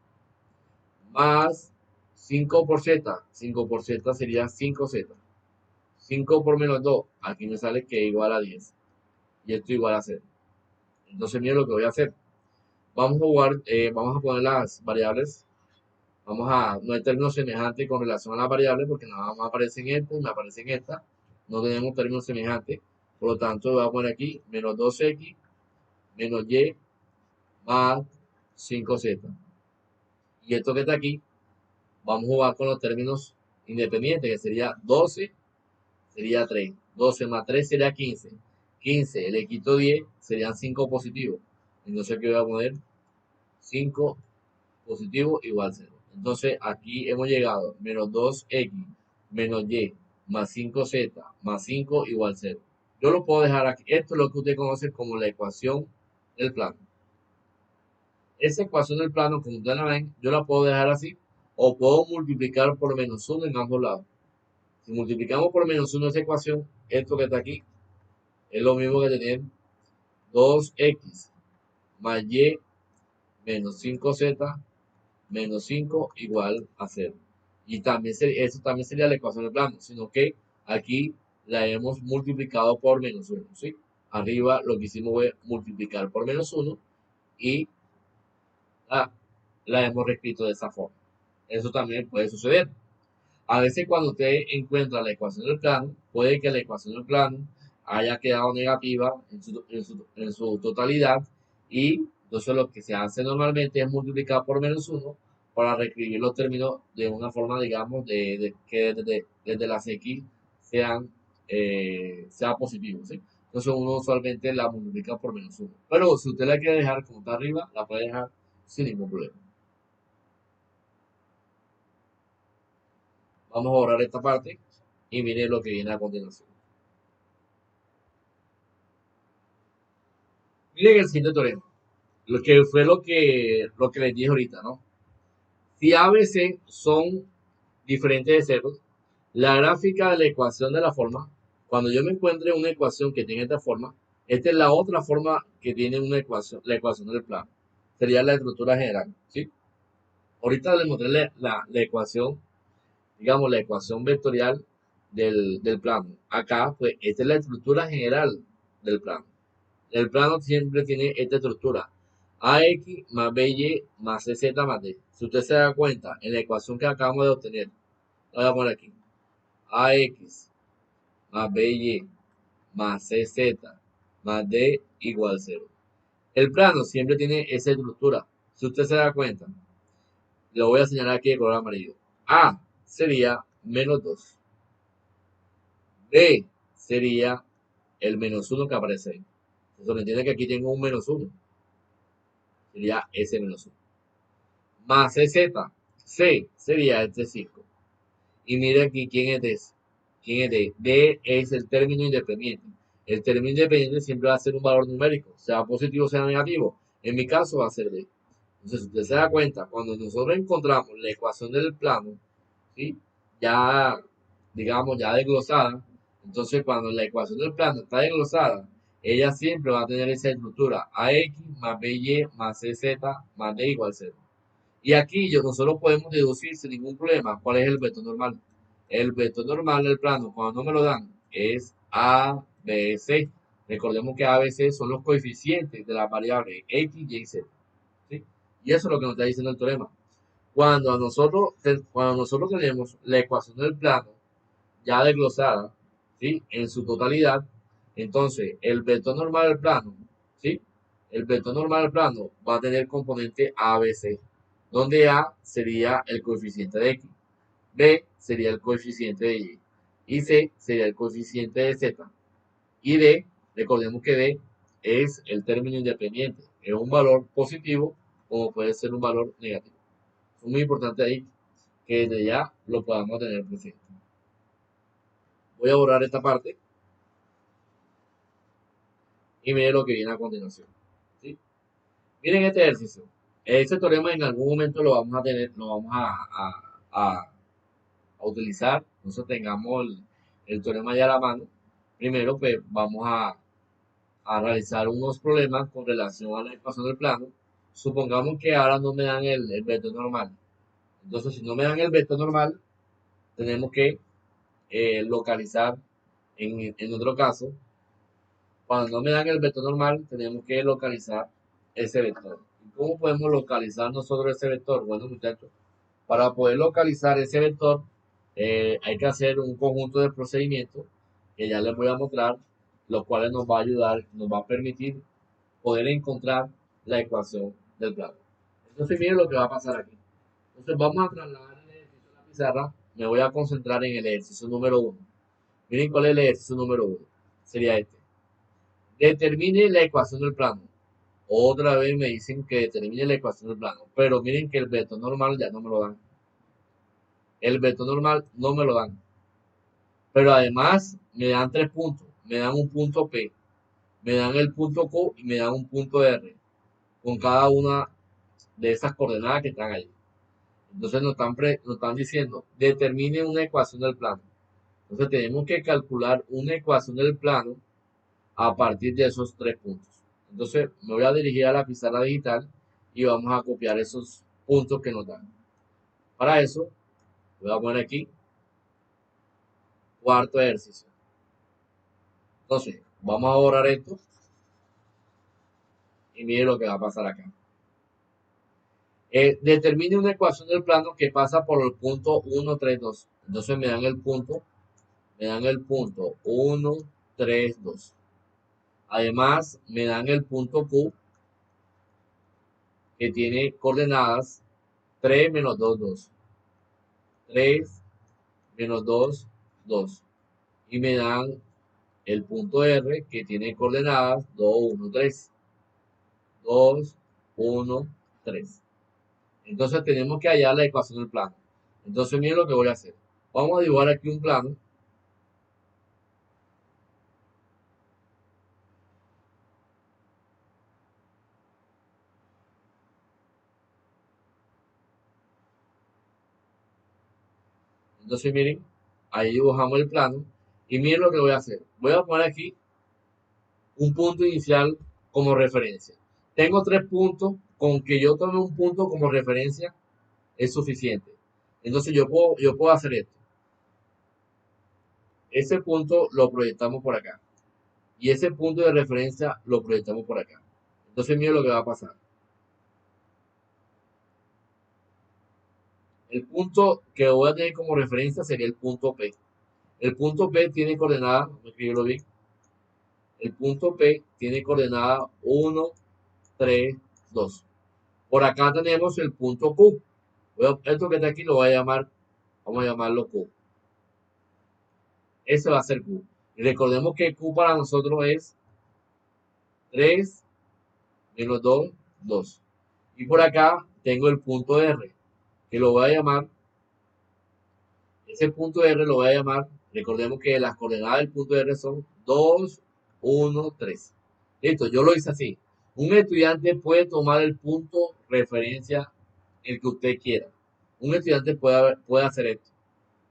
Más 5 por z. 5 por z sería 5z. 5 por menos 2, aquí me sale que es igual a 10. Y esto igual a 0. Entonces, miren lo que voy a hacer. Vamos a jugar, vamos a poner las variables. No hay términos semejantes con relación a las variables porque nada más aparecen esta y me aparecen esta. No tenemos términos semejantes. Por lo tanto, voy a poner aquí menos 2x menos y más 5z. Y esto que está aquí, vamos a jugar con los términos independientes, que sería 12, sería 3. 12 más 3 sería 15. 15, le quito 10, serían 5 positivos. Entonces aquí voy a poner 5 positivo igual 0. Entonces aquí hemos llegado menos 2x menos y más 5z más 5 igual 0. Yo lo puedo dejar aquí. Esto es lo que usted conoce como la ecuación del plano. Esa ecuación del plano, como ustedes la ven, yo la puedo dejar así o puedo multiplicar por menos 1 en ambos lados. Si multiplicamos por menos 1 esa ecuación, esto que está aquí es lo mismo que tener 2x más y menos 5z menos 5 igual a 0. Y también eso también sería la ecuación del plano, sino que aquí la hemos multiplicado por menos uno, ¿sí? Arriba lo que hicimos fue multiplicar por menos uno y ah, la hemos reescrito de esa forma. Eso también puede suceder. A veces cuando usted encuentra la ecuación del plano, puede que la ecuación del plano haya quedado negativa en su totalidad y entonces lo que se hace normalmente es multiplicar por menos uno para reescribir los términos de una forma, digamos, de que desde las x sea positivo, ¿sí? Entonces uno usualmente la multiplica por menos uno. Pero si usted la quiere dejar como está arriba, la puede dejar sin ningún problema. Vamos a borrar esta parte y miren lo que viene a continuación. Miren el siguiente teorema, lo que fue lo que les dije ahorita, ¿no? Si A, B, C son diferentes de ceros, la gráfica de la ecuación de la forma, cuando yo me encuentre una ecuación que tiene esta forma, esta es la otra forma que tiene una ecuación, la ecuación del plano. Sería la estructura general, ¿sí? Ahorita les mostré la ecuación, digamos, la ecuación vectorial del plano. Acá, pues, esta es la estructura general del plano. El plano siempre tiene esta estructura. AX más BY más CZ más D. Si usted se da cuenta, en la ecuación que acabamos de obtener, lo voy a poner aquí. AX más BY más CZ más D igual 0. El plano siempre tiene esa estructura. Si usted se da cuenta, lo voy a señalar aquí de color amarillo. A sería menos 2. B sería el menos 1 que aparece ahí. Entonces, me entiende que aquí tengo un menos 1. Sería ese menos 1. Más CZ. C sería este 5. Y mira aquí quién es D. ¿Quién es D? D es el término independiente. El término independiente siempre va a ser un valor numérico, sea positivo o sea negativo. En mi caso va a ser D. Entonces, si usted se da cuenta, cuando nosotros encontramos la ecuación del plano, ¿sí? Ya, digamos, ya desglosada, entonces cuando la ecuación del plano está desglosada, ella siempre va a tener esa estructura AX más BY más CZ más D igual 0. Y aquí nosotros podemos deducir sin ningún problema cuál es el vector normal. El vector normal del plano, cuando no me lo dan, es A, B, C. Recordemos que A, B, C son los coeficientes de las variables X, Y, Z. ¿Sí? Y eso es lo que nos está diciendo el teorema. Cuando nosotros tenemos la ecuación del plano ya desglosada, ¿sí? En su totalidad, entonces el vector normal del plano, ¿sí? El vector normal del plano va a tener componente ABC, donde A sería el coeficiente de X, B sería el coeficiente de Y C sería el coeficiente de Z. Y D, recordemos que D es el término independiente, es un valor positivo como puede ser un valor negativo. Es muy importante ahí que desde ya lo podamos tener presente. Voy a borrar esta parte y miren lo que viene a continuación. ¿Sí? Miren este ejercicio. Este teorema en algún momento lo vamos a tener, lo vamos a utilizar. Nosotros tengamos el teorema ya a la mano. Primero, pues vamos a realizar unos problemas con relación a la ecuación del plano. Supongamos que ahora no me dan el vector normal. Entonces, si no me dan el vector normal, tenemos que localizar, en otro caso, cuando no me dan el vector normal, tenemos que localizar ese vector. ¿Y cómo podemos localizar nosotros ese vector? Bueno, muchachos, para poder localizar ese vector, hay que hacer un conjunto de procedimientos que ya les voy a mostrar, los cuales nos va a ayudar, nos va a permitir poder encontrar la ecuación del plano. Entonces, miren lo que va a pasar aquí. Entonces, vamos a trasladar el ejercicio a la pizarra. Me voy a concentrar en el ejercicio número 1. Miren cuál es el ejercicio número 1. Sería este. Determine la ecuación del plano. Otra vez me dicen que determine la ecuación del plano. Pero miren que el vector normal ya no me lo dan. El vector normal no me lo dan. Pero además me dan 3 puntos. Me dan un punto P. Me dan el punto Q y me dan un punto R. Con cada una de esas coordenadas que están ahí. Entonces nos están diciendo, determine una ecuación del plano. Entonces tenemos que calcular una ecuación del plano a partir de esos 3 puntos. Entonces me voy a dirigir a la pizarra digital y vamos a copiar esos puntos que nos dan. Para eso Voy a poner aquí cuarto ejercicio. Entonces, vamos a borrar esto y mire lo que va a pasar acá. Determine una ecuación del plano que pasa por el punto 1, 3, 2. Entonces me dan el punto 1, 3, 2. Además, me dan el punto Q que tiene coordenadas 3 menos 2, 2. 3 menos 2, 2. Y me dan el punto R que tiene coordenadas 2, 1, 3. 2, 1, 3. Entonces tenemos que hallar la ecuación del plano. Entonces miren lo que voy a hacer. Vamos a dibujar aquí un plano. Entonces miren, ahí dibujamos el plano. Y miren lo que voy a hacer. Voy a poner aquí un punto inicial como referencia. Tengo 3 puntos. Con que yo tome un punto como referencia es suficiente. Entonces yo puedo hacer esto. Ese punto lo proyectamos por acá. Y ese punto de referencia lo proyectamos por acá. Entonces miren lo que va a pasar. El punto que voy a tener como referencia sería el punto P. El punto P tiene coordenada, vamos a escribirlo bien. El punto P tiene coordenada 1, 3, 2. Por acá tenemos el punto Q. Esto que está aquí lo voy a llamar, vamos a llamarlo Q. Ese va a ser Q. Y recordemos que Q para nosotros es 3 menos 2, 2. Y por acá tengo el punto R, que lo voy a llamar, ese punto R lo voy a llamar, recordemos que las coordenadas del punto R son 2, 1, 3. Listo, yo lo hice así. Un estudiante puede tomar el punto referencia el que usted quiera. Un estudiante puede hacer esto.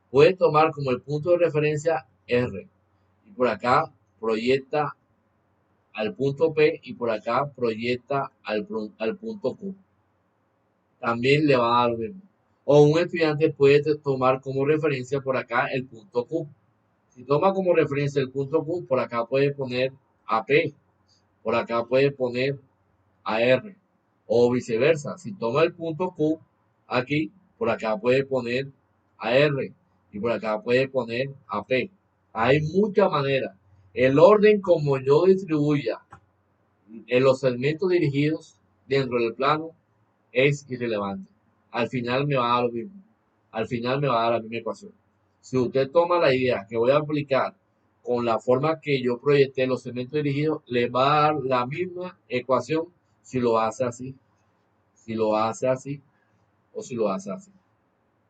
Puede tomar como el punto de referencia R. Y por acá proyecta al punto P y por acá proyecta al punto Q. También le va a dar lo mismo. O un estudiante puede tomar como referencia por acá el punto Q. Si toma como referencia el punto Q, por acá puede poner a P, por acá puede poner a R, o viceversa. Si toma el punto Q aquí, por acá puede poner a R y por acá puede poner a P. Hay muchas maneras. El orden como yo distribuya en los segmentos dirigidos dentro del plano es irrelevante. Al final me va a dar lo mismo. Al final me va a dar la misma ecuación. Si usted toma la idea que voy a aplicar con la forma que yo proyecté los segmentos dirigidos, le va a dar la misma ecuación si lo hace así, si lo hace así o si lo hace así.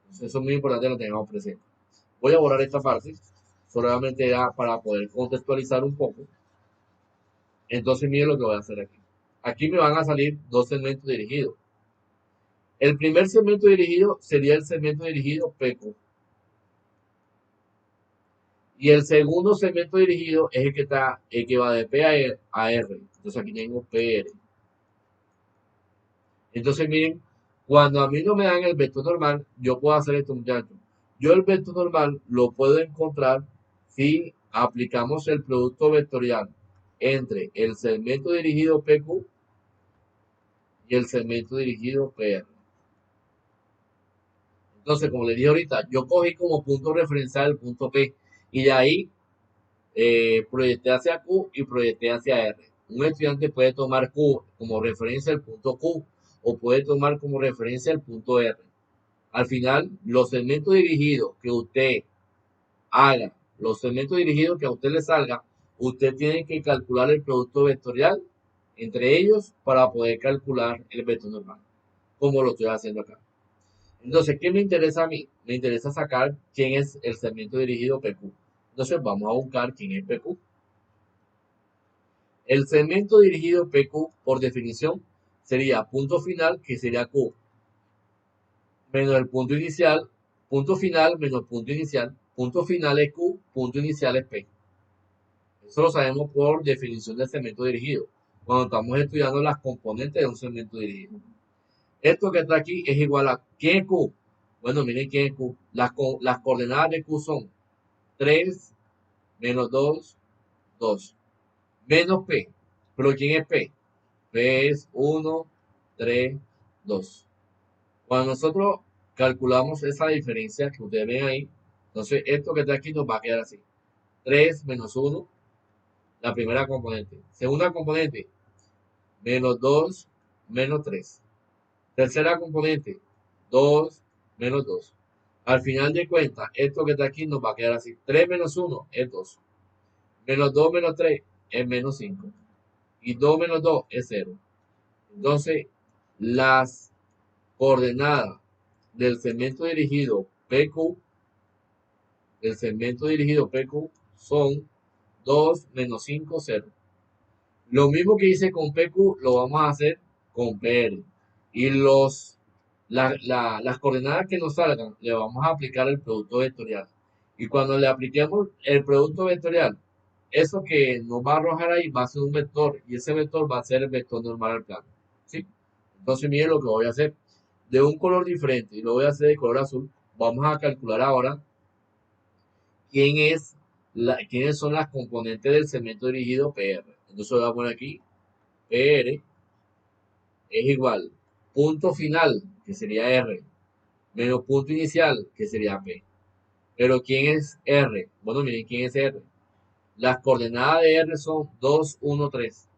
Entonces eso es muy importante que lo tengamos presente. Voy a borrar esta parte, solamente era para poder contextualizar un poco. Entonces miren lo que voy a hacer aquí. Aquí me van a salir dos segmentos dirigidos. El primer segmento dirigido sería el segmento dirigido PQ. Y el segundo segmento dirigido es el que va de P a R. Entonces aquí tengo PR. Entonces miren, cuando a mí no me dan el vector normal, yo puedo hacer esto, muchachos. Yo el vector normal lo puedo encontrar si aplicamos el producto vectorial entre el segmento dirigido PQ y el segmento dirigido PR. Entonces, como les dije ahorita, yo cogí como punto referencial el punto P y de ahí proyecté hacia Q y proyecté hacia R. Un estudiante puede tomar Q como referencia al punto Q o puede tomar como referencia el punto R. Al final, los segmentos dirigidos que usted haga, los segmentos dirigidos que a usted le salga, usted tiene que calcular el producto vectorial entre ellos para poder calcular el vector normal, como lo estoy haciendo acá. Entonces, ¿qué me interesa a mí? Me interesa sacar quién es el segmento dirigido PQ. Entonces, vamos a buscar quién es PQ. El segmento dirigido PQ, por definición, sería punto final, que sería Q, menos el punto inicial, punto final menos punto inicial, punto final es Q, punto inicial es P. Eso lo sabemos por definición del segmento dirigido, cuando estamos estudiando las componentes de un segmento dirigido. Esto que está aquí es igual a ¿qué es Q? Bueno, miren quién es Q. Las coordenadas de Q son 3 menos 2 2 menos P. ¿Pero quién es P? P es 1 3 2. Cuando nosotros calculamos esa diferencia que ustedes ven ahí, entonces esto que está aquí nos va a quedar así. 3 menos 1, la primera componente. Segunda componente, menos 2 menos 3. Tercera componente, 2 menos 2. Al final de cuentas, esto que está aquí nos va a quedar así. 3 menos 1 es 2. Menos 2 menos 3 es menos 5. Y 2 menos 2 es 0. Entonces, las coordenadas del segmento dirigido PQ, son 2 menos 5, 0. Lo mismo que hice con PQ lo vamos a hacer con PR. Y las coordenadas que nos salgan le vamos a aplicar el producto vectorial. Y cuando le apliquemos el producto vectorial, eso que nos va a arrojar ahí va a ser un vector. Y ese vector va a ser el vector normal al plano. ¿Sí? Entonces miren lo que voy a hacer. De un color diferente y lo voy a hacer de color azul. Vamos a calcular ahora quiénes son las componentes del segmento dirigido PR. Entonces voy a poner aquí PR es igual punto final, que sería R, menos punto inicial, que sería P. Pero ¿quién es R? Bueno, miren quién es R. Las coordenadas de R son 2, 1, 3.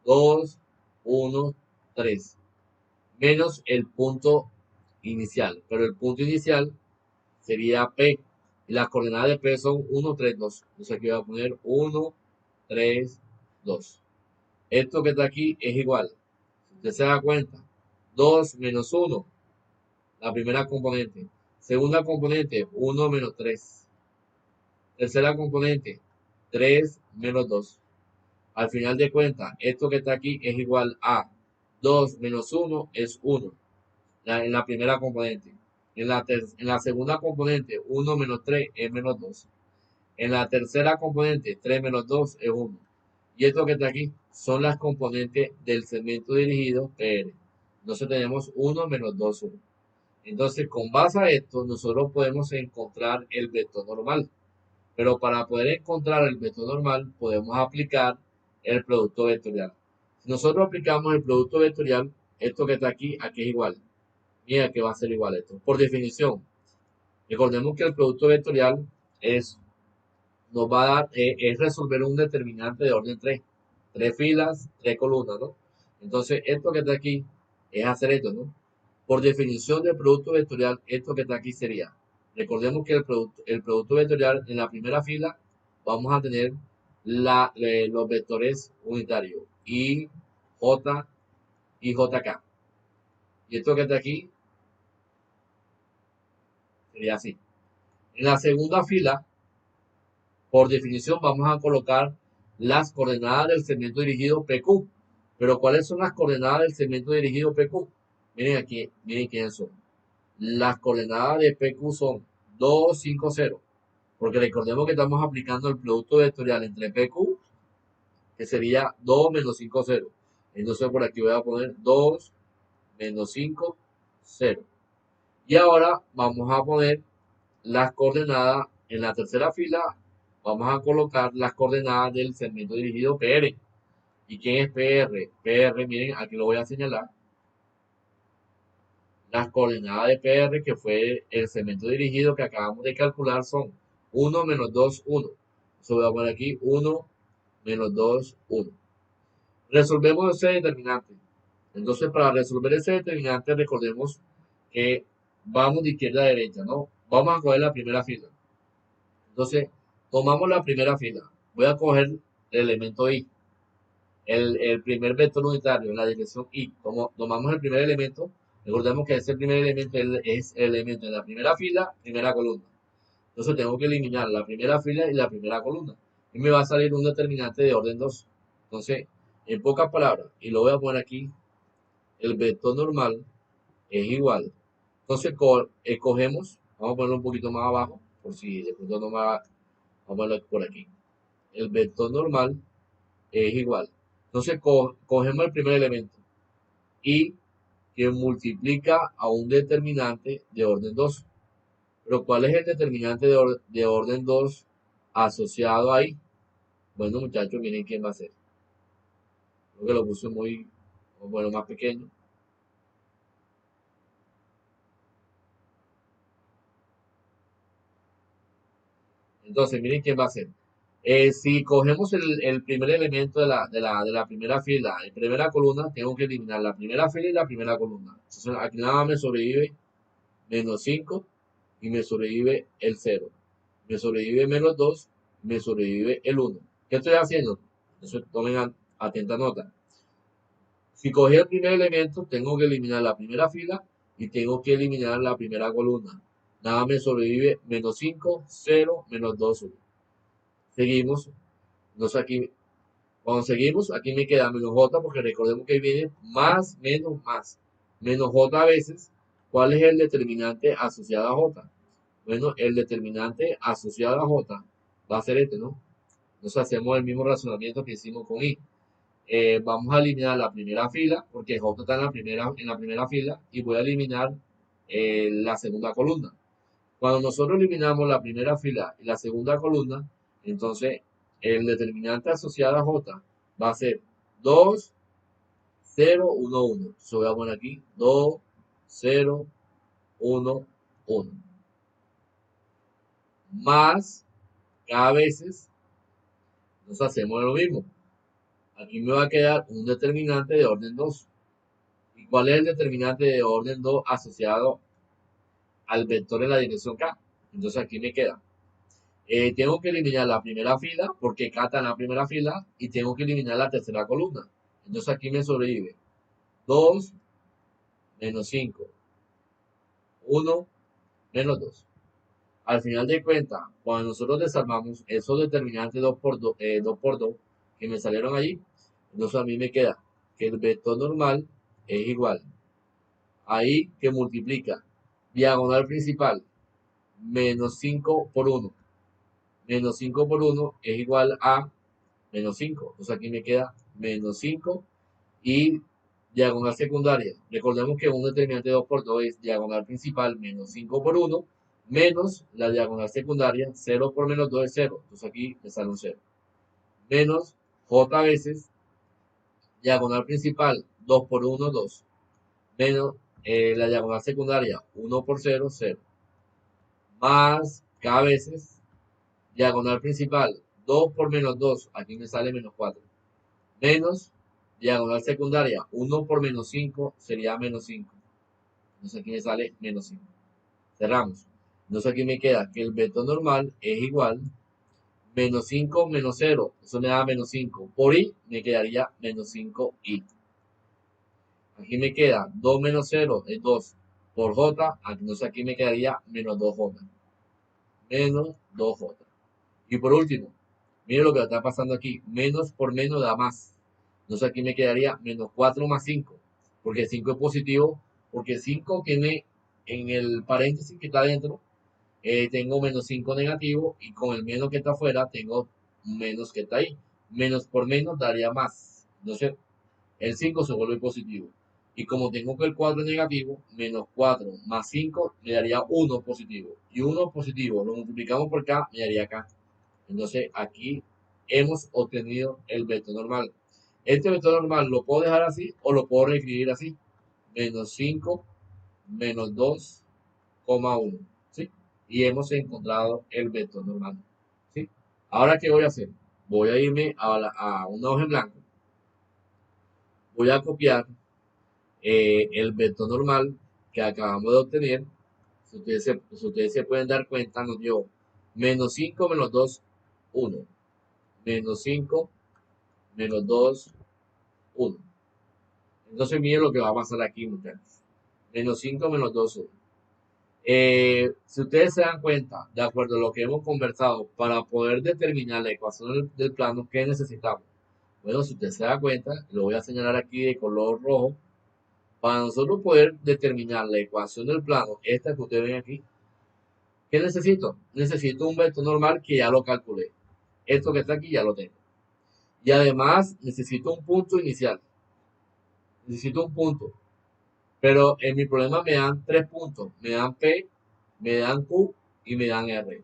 2, 1, 3. Menos el punto inicial. Pero el punto inicial sería P. Y las coordenadas de P son 1, 3, 2. Entonces aquí voy a poner 1, 3, 2. Esto que está aquí es igual. Si usted se da cuenta, 2 menos 1, la primera componente. Segunda componente, 1 menos 3. Tercera componente, 3 menos 2. Al final de cuentas, esto que está aquí es igual a 2 menos 1 es 1 en la primera componente. En la segunda componente, 1 menos 3 es menos 2. En la tercera componente, 3 menos 2 es 1. Y esto que está aquí son las componentes del segmento dirigido PR. Entonces tenemos 1 menos 2, 1. Entonces, con base a esto, nosotros podemos encontrar el vector normal. Pero para poder encontrar el vector normal, podemos aplicar el producto vectorial. Si nosotros aplicamos el producto vectorial, esto que está aquí es igual. Mira que va a ser igual a esto. Por definición, recordemos que el producto vectorial es, nos va a dar, es resolver un determinante de orden 3. 3 filas, 3 columnas, ¿no? Entonces, esto que está aquí es hacer esto, ¿no? Por definición del producto vectorial, esto que está aquí sería, recordemos que el producto vectorial en la primera fila vamos a tener los vectores unitarios I, J y JK. Y esto que está aquí sería así. En la segunda fila, por definición, vamos a colocar las coordenadas del segmento dirigido PQ. Pero ¿cuáles son las coordenadas del segmento dirigido PQ? Miren aquí, miren quiénes son. Las coordenadas de PQ son 2, 5, 0. Porque recordemos que estamos aplicando el producto vectorial entre PQ, que sería 2 menos 5, 0. Entonces por aquí voy a poner 2 menos 5, 0. Y ahora vamos a poner las coordenadas en la tercera fila. Vamos a colocar las coordenadas del segmento dirigido PR. ¿Y quién es PR? PR, miren, aquí lo voy a señalar. Las coordenadas de PR, que fue el segmento dirigido que acabamos de calcular, son 1 menos 2, 1. Eso voy a poner aquí 1 menos 2, 1. Resolvemos ese determinante. Entonces, para resolver ese determinante, recordemos que vamos de izquierda a derecha, ¿no? Vamos a coger la primera fila. Entonces, tomamos la primera fila. Voy a coger el elemento I, el primer vector unitario en la dirección I. Tomamos el primer elemento. Recordemos que ese primer elemento es el elemento de la primera fila, primera columna. Entonces tengo que eliminar la primera fila y la primera columna. Y me va a salir un determinante de orden 2. Entonces, en pocas palabras, y lo voy a poner aquí, el vector normal es igual. Entonces, escogemos, vamos a ponerlo un poquito más abajo, por si de pronto no me va, vamos a ponerlo por aquí. El vector normal es igual. Entonces, cogemos el primer elemento. Y que multiplica a un determinante de orden 2. Pero ¿cuál es el determinante de orden 2 asociado ahí? Bueno, muchachos, miren quién va a ser. Creo que lo puse muy, bueno, más pequeño. Entonces, miren quién va a ser. Si cogemos el primer elemento de la primera fila y primera columna, tengo que eliminar la primera fila y la primera columna. Entonces, aquí nada más me sobrevive menos 5 y me sobrevive el 0. Me sobrevive menos 2, me sobrevive el 1. ¿Qué estoy haciendo? Entonces, tomen atenta nota. Si cogí el primer elemento, tengo que eliminar la primera fila y tengo que eliminar la primera columna. Nada me sobrevive menos 5, 0, menos 2, 1. Seguimos. Entonces aquí, cuando seguimos, aquí me queda menos j, porque recordemos que viene más, menos, más. Menos j a veces. ¿Cuál es el determinante asociado a j? Bueno, el determinante asociado a j va a ser este, ¿no? Entonces hacemos el mismo razonamiento que hicimos con i. Vamos a eliminar la primera fila, porque j está en la primera fila, y voy a eliminar la segunda columna. Cuando nosotros eliminamos la primera fila y la segunda columna, entonces el determinante asociado a j va a ser 2, 0, 1, 1. Entonces voy a poner aquí 2, 0, 1, 1. Más, cada veces, nos hacemos lo mismo. Aquí me va a quedar un determinante de orden 2. ¿Y cuál es el determinante de orden 2 asociado al vector en la dirección K? Entonces aquí me queda. Tengo que eliminar la primera fila porque K está en la primera fila y tengo que eliminar la tercera columna. Entonces aquí me sobrevive 2 menos 5, 1 menos 2. Al final de cuentas, cuando nosotros desarmamos esos determinantes 2 por 2, 2 por 2 que me salieron allí, entonces a mí me queda que el vector normal es igual ahí que multiplica diagonal principal menos 5 por 1. Menos 5 por 1 es igual a menos 5. Entonces aquí me queda menos 5 y diagonal secundaria. Recordemos que un determinante de 2 por 2 es diagonal principal menos 5 por 1 menos la diagonal secundaria. 0 por menos 2 es 0. Entonces aquí me sale un 0. Menos j veces diagonal principal 2 por 1, 2. Menos la diagonal secundaria 1 por 0, 0. Más k veces diagonal principal 2 por menos 2. Aquí me sale menos 4. Menos diagonal secundaria 1 por menos 5 sería menos 5. Entonces aquí me sale menos 5. Cerramos. Entonces aquí me queda que el vector normal es igual menos 5 menos 0. Eso me da menos 5. Por i me quedaría menos 5i. Aquí me queda 2 menos 0 es 2 por j. Entonces aquí me quedaría menos 2j. Menos 2j. Y por último, mire lo que está pasando aquí. Menos por menos da más. Entonces aquí me quedaría menos 4 más 5. Porque 5 es positivo. Porque 5 tiene en el paréntesis que está dentro. Tengo menos 5 negativo. Y con el menos que está afuera tengo menos que está ahí. Menos por menos daría más. Entonces el 5 se vuelve positivo. Y como tengo que el 4 es negativo, menos 4 más 5 me daría 1 positivo. Y 1 positivo lo multiplicamos por K, me daría K. Entonces aquí hemos obtenido el vector normal. Este vector normal lo puedo dejar así o lo puedo reescribir así. Menos 5 menos 2,1. ¿Sí? Y hemos encontrado el vector normal. ¿Sí? Ahora, ¿qué voy a hacer? Voy a irme a una hoja en blanco. Voy a copiar el vector normal que acabamos de obtener. Si ustedes se pueden dar cuenta, nos dio menos 5 menos 2, 1. Menos 5 menos 2, 1. Entonces miren lo que va a pasar aquí, muchachos. Menos 5 menos 2, 1. Si ustedes se dan cuenta, de acuerdo a lo que hemos conversado, para poder determinar la ecuación del plano, ¿qué necesitamos? Bueno, si usted se da cuenta, lo voy a señalar aquí de color rojo. Para nosotros poder determinar la ecuación del plano, esta que ustedes ven aquí, ¿qué necesito? Necesito un vector normal que ya lo calculé. Esto que está aquí ya lo tengo. Y además necesito un punto inicial. Necesito un punto Pero en mi problema me dan tres puntos. Me dan P, me dan Q y me dan R.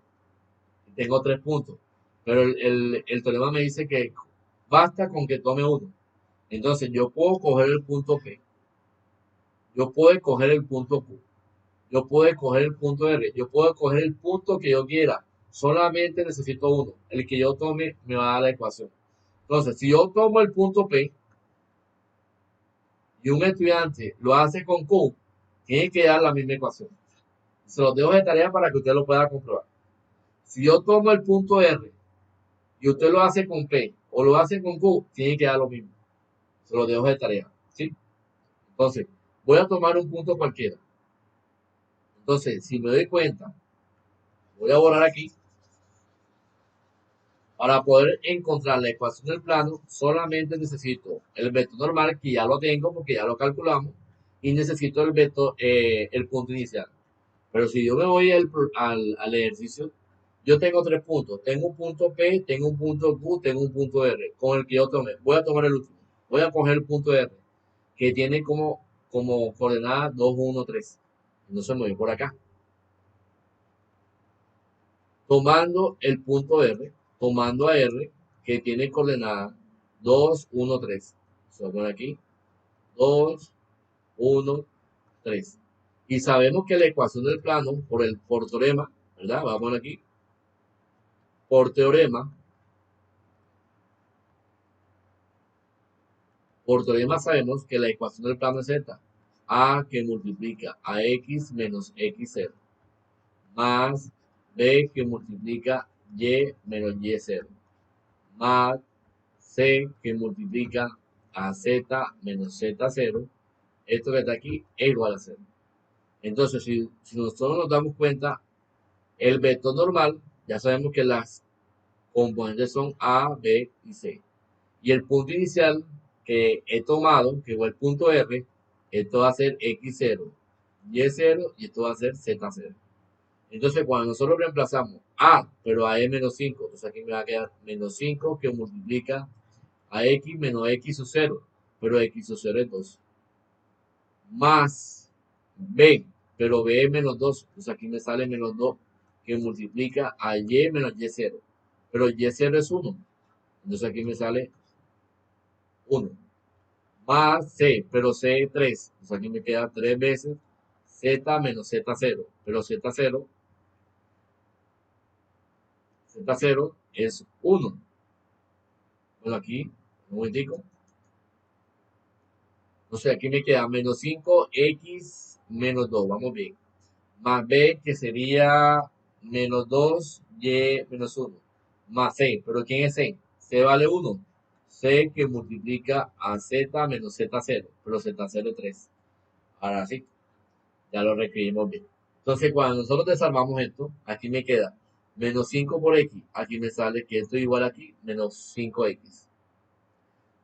Tengo tres puntos. Pero el teorema me dice que basta con que tome uno. Entonces yo puedo coger el punto P, yo puedo coger el punto Q, yo puedo coger el punto R, yo puedo coger el punto que yo quiera. Solamente necesito uno. El que yo tome me va a dar la ecuación. Entonces, si yo tomo el punto P y un estudiante lo hace con Q, tiene que dar la misma ecuación. Se los dejo de tarea para que usted lo pueda comprobar. Si yo tomo el punto R y usted lo hace con P o lo hace con Q, tiene que dar lo mismo. Se los dejo de tarea. ¿Sí? Entonces, voy a tomar un punto cualquiera. Entonces, si me doy cuenta, voy a borrar aquí. Para poder encontrar la ecuación del plano, solamente necesito el vector normal, que ya lo tengo porque ya lo calculamos, y necesito el vector, el punto inicial. Pero si yo me voy al ejercicio, yo tengo tres puntos. Tengo un punto P, tengo un punto Q, tengo un punto R, con el que yo tomé. Voy a tomar el último. Voy a coger el punto R, que tiene como coordenada 2, 1, 3. Entonces me voy por acá. Tomando el punto R, tomando a R, que tiene coordenada 2, 1, 3. Se va a poner aquí 2, 1, 3. Y sabemos que la ecuación del plano, por teorema, ¿verdad? Vamos a poner aquí, por teorema sabemos que la ecuación del plano es z. A que multiplica a x menos x0, más b que multiplica y menos y0, más C que multiplica a Z menos Z0, esto que está aquí es igual a 0. Entonces, si nosotros nos damos cuenta, el vector normal, ya sabemos que las componentes son A, B y C. Y el punto inicial que he tomado, que fue el punto R, esto va a ser X0, Y0 y esto va a ser Z0. Entonces, cuando nosotros reemplazamos A, pero A es menos 5, entonces aquí me va a quedar menos 5 que multiplica a x menos x sub 0, pero x sub 0 es 2. Más b, pero b es menos 2, entonces aquí me sale menos 2 que multiplica a y menos y0, pero y0 es 1, entonces aquí me sale 1. Más c, pero c es 3, entonces aquí me queda 3 veces z menos z0, pero z0 es 1. Bueno, aquí, un momentico. Entonces aquí me queda menos 5x menos 2, vamos bien. Más b, que sería menos 2y menos 1. Más c, pero ¿quién es c? C vale 1. C que multiplica a z menos z0, pero z0 es 3. Ahora sí, ya lo reescribimos bien. Entonces cuando nosotros desarmamos esto, aquí me queda menos 5 por x. Aquí me sale que esto es igual aquí, menos 5x.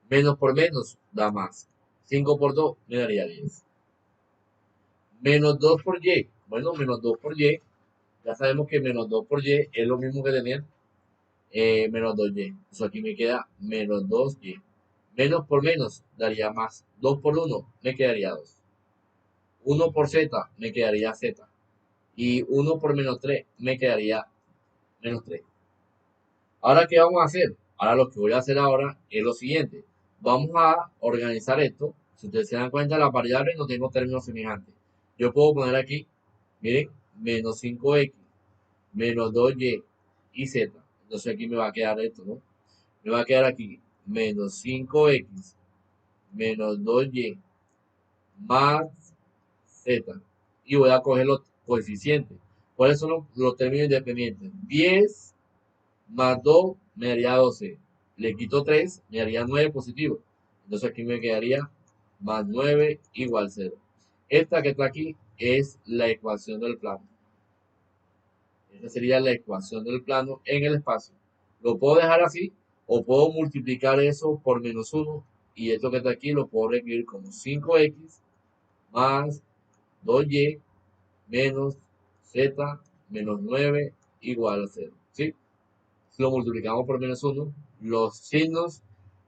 Menos por menos da más. 5 por 2 me daría 10. Menos 2 por y. Bueno, menos 2 por y. Ya sabemos que menos 2 por y es lo mismo que tener menos 2y. Entonces aquí me queda menos 2y. Menos por menos daría más. 2 por 1 me quedaría 2. 1 por z me quedaría z. Y 1 por menos 3 me quedaría menos 3. Ahora, ¿qué vamos a hacer? Ahora lo que voy a hacer ahora es lo siguiente. Vamos a organizar esto. Si ustedes se dan cuenta, las variables no tengo términos semejantes. Yo puedo poner aquí, miren, menos 5x, menos 2y y z. Entonces aquí me va a quedar esto, ¿no? Me va a quedar aquí menos 5x menos 2y más z. Y voy a coger los coeficientes. ¿Cuáles son los términos independientes? 10 más 2 me daría 12. Le quito 3, me daría 9 positivo. Entonces aquí me quedaría más 9 igual 0. Esta que está aquí es la ecuación del plano. Esta sería la ecuación del plano en el espacio. Lo puedo dejar así o puedo multiplicar eso por menos 1 y esto que está aquí lo puedo escribir como 5x más 2y menos z menos 9 igual a 0. ¿Sí? Si lo multiplicamos por menos 1, los signos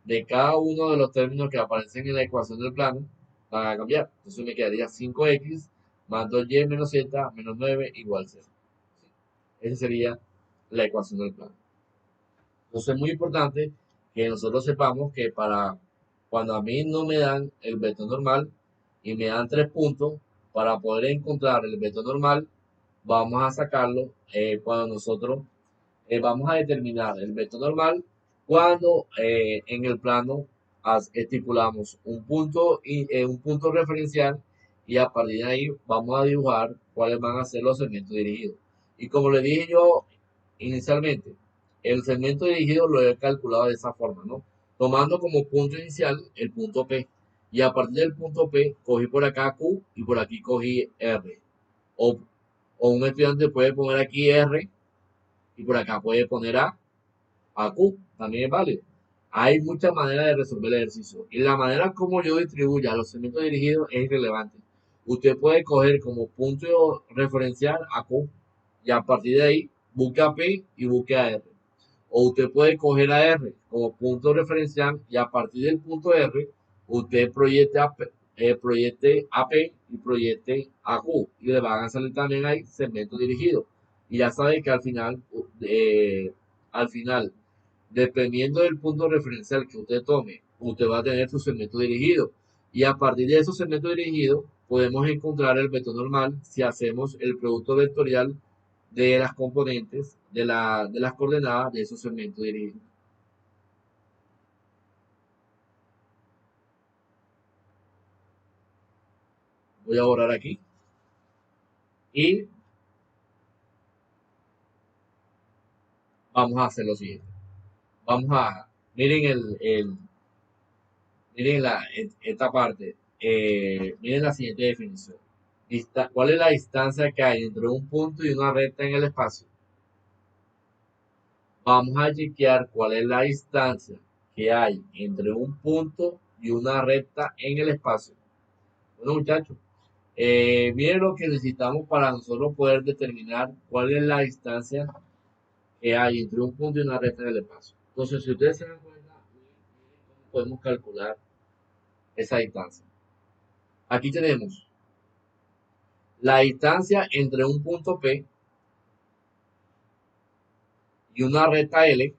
de cada uno de los términos que aparecen en la ecuación del plano van a cambiar. Entonces me quedaría 5x más 2y menos z menos 9 igual 0. Esa sería la ecuación del plano. Entonces es muy importante que nosotros sepamos que para cuando a mí no me dan el vector normal y me dan 3 puntos, para poder encontrar el vector normal, vamos a sacarlo cuando nosotros vamos a determinar el vector normal cuando en el plano estipulamos un punto referencial y a partir de ahí vamos a dibujar cuáles van a ser los segmentos dirigidos. Y como le dije yo inicialmente, el segmento dirigido lo he calculado de esa forma, ¿no? Tomando como punto inicial el punto P. Y a partir del punto P, cogí por acá Q y por aquí cogí R. O, o un estudiante puede poner aquí R y por acá puede poner a Q, también es válido. Hay muchas maneras de resolver el ejercicio. Y la manera como yo distribuya los segmentos dirigidos es irrelevante. Usted puede coger como punto referencial a Q y a partir de ahí busque a P y busque a R. O usted puede coger a R como punto referencial y a partir del punto R usted proyecte a P y proyecte a Q y le van a salir también ahí segmentos dirigidos. Y ya sabe que al final, dependiendo del punto referencial que usted tome, usted va a tener su segmento dirigido. Y a partir de esos segmentos dirigidos, podemos encontrar el vector normal si hacemos el producto vectorial de las componentes de las coordenadas de esos segmentos dirigidos. Voy a borrar aquí y vamos a hacer lo siguiente. Miren miren esta parte, miren la siguiente definición. ¿Cuál es la distancia que hay entre un punto y una recta en el espacio? Vamos a chequear cuál es la distancia que hay entre un punto y una recta en el espacio. Bueno, muchachos, miren lo que necesitamos para nosotros poder determinar cuál es la distancia que hay entre un punto y una recta en el espacio. Entonces, si ustedes se dan cuenta, miren cómo podemos calcular esa distancia. Aquí tenemos la distancia entre un punto P y una recta L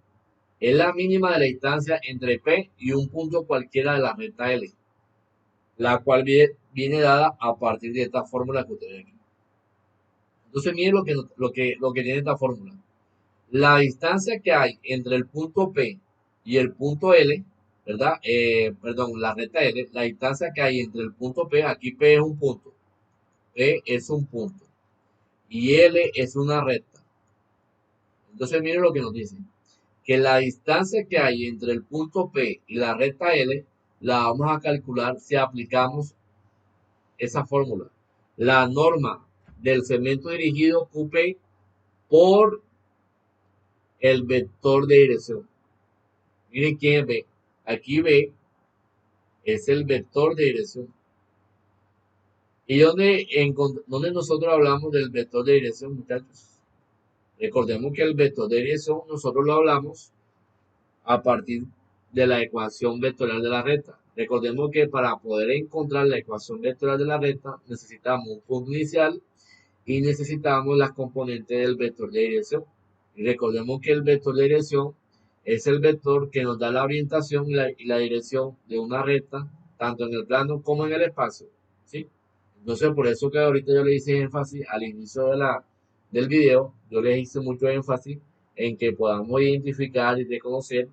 es la mínima de la distancia entre P y un punto cualquiera de la recta L, la cual viene dada a partir de esta fórmula que ustedes ven aquí. Entonces, miren lo que tiene esta fórmula. La distancia que hay entre el punto P y el punto L, ¿verdad? Perdón, la recta L, la distancia que hay entre el punto P, aquí P es un punto, P es un punto y L es una recta. Entonces, miren lo que nos dice, que la distancia que hay entre el punto P y la recta L la vamos a calcular si aplicamos esa fórmula. La norma del segmento dirigido QP por el vector de dirección. Miren quién es B. Aquí B es el vector de dirección. ¿Y dónde nosotros hablamos del vector de dirección, muchachos? Recordemos que el vector de dirección nosotros lo hablamos a partir de la ecuación vectorial de la recta. Recordemos que para poder encontrar la ecuación vectorial de la recta necesitamos un punto inicial y necesitamos las componentes del vector de dirección. Y recordemos que el vector de dirección es el vector que nos da la orientación y la dirección de una recta, tanto en el plano como en el espacio. ¿Sí? Entonces, por eso que ahorita yo le hice énfasis al inicio del video, yo les hice mucho énfasis en que podamos identificar y reconocer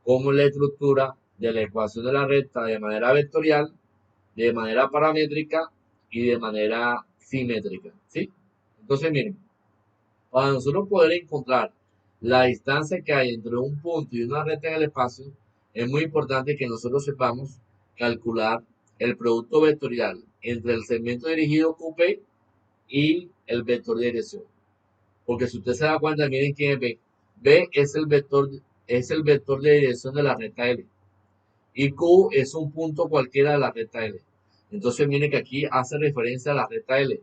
cómo es la estructura de la ecuación de la recta de manera vectorial, de manera paramétrica y de manera simétrica. ¿Sí? Entonces, miren, para nosotros poder encontrar la distancia que hay entre un punto y una recta en el espacio, es muy importante que nosotros sepamos calcular el producto vectorial entre el segmento dirigido QP y el vector de dirección. Porque si usted se da cuenta, miren quién es B. B es el vector de dirección de la recta L. Y Q es un punto cualquiera de la recta L. Entonces, miren que aquí hace referencia a la recta L.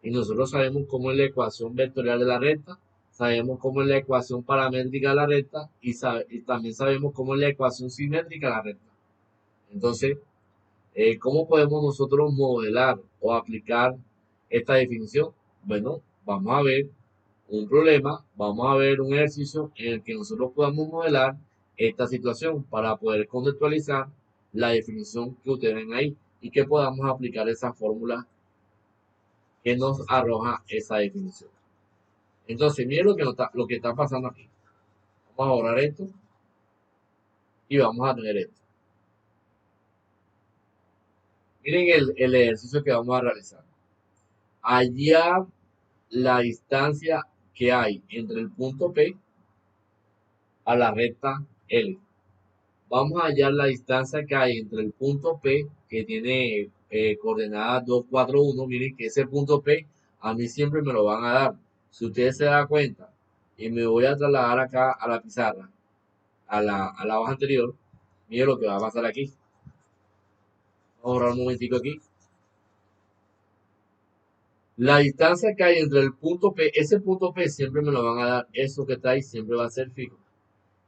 Y nosotros sabemos cómo es la ecuación vectorial de la recta, sabemos cómo es la ecuación paramétrica de la recta y también sabemos cómo es la ecuación simétrica de la recta. Entonces, ¿Cómo podemos nosotros modelar o aplicar esta definición? Bueno, vamos a ver un problema, vamos a ver un ejercicio en el que nosotros podamos modelar esta situación para poder contextualizar la definición que ustedes ven ahí y que podamos aplicar esa fórmula que nos arroja esa definición. Entonces, miren lo que está pasando aquí. Vamos a borrar esto y vamos a tener esto. Miren el ejercicio que vamos a realizar. Hallar la distancia que hay entre el punto P a la recta L. Vamos a hallar la distancia que hay entre el punto P, que tiene coordenadas 2, 4, 1. Miren que ese punto P a mí siempre me lo van a dar. Si ustedes se dan cuenta, y me voy a trasladar acá a la pizarra, a la hoja anterior, miren lo que va a pasar aquí. Vamos a borrar un momentico aquí. La distancia que hay entre el punto P, ese punto P siempre me lo van a dar, eso que está ahí siempre va a ser fijo.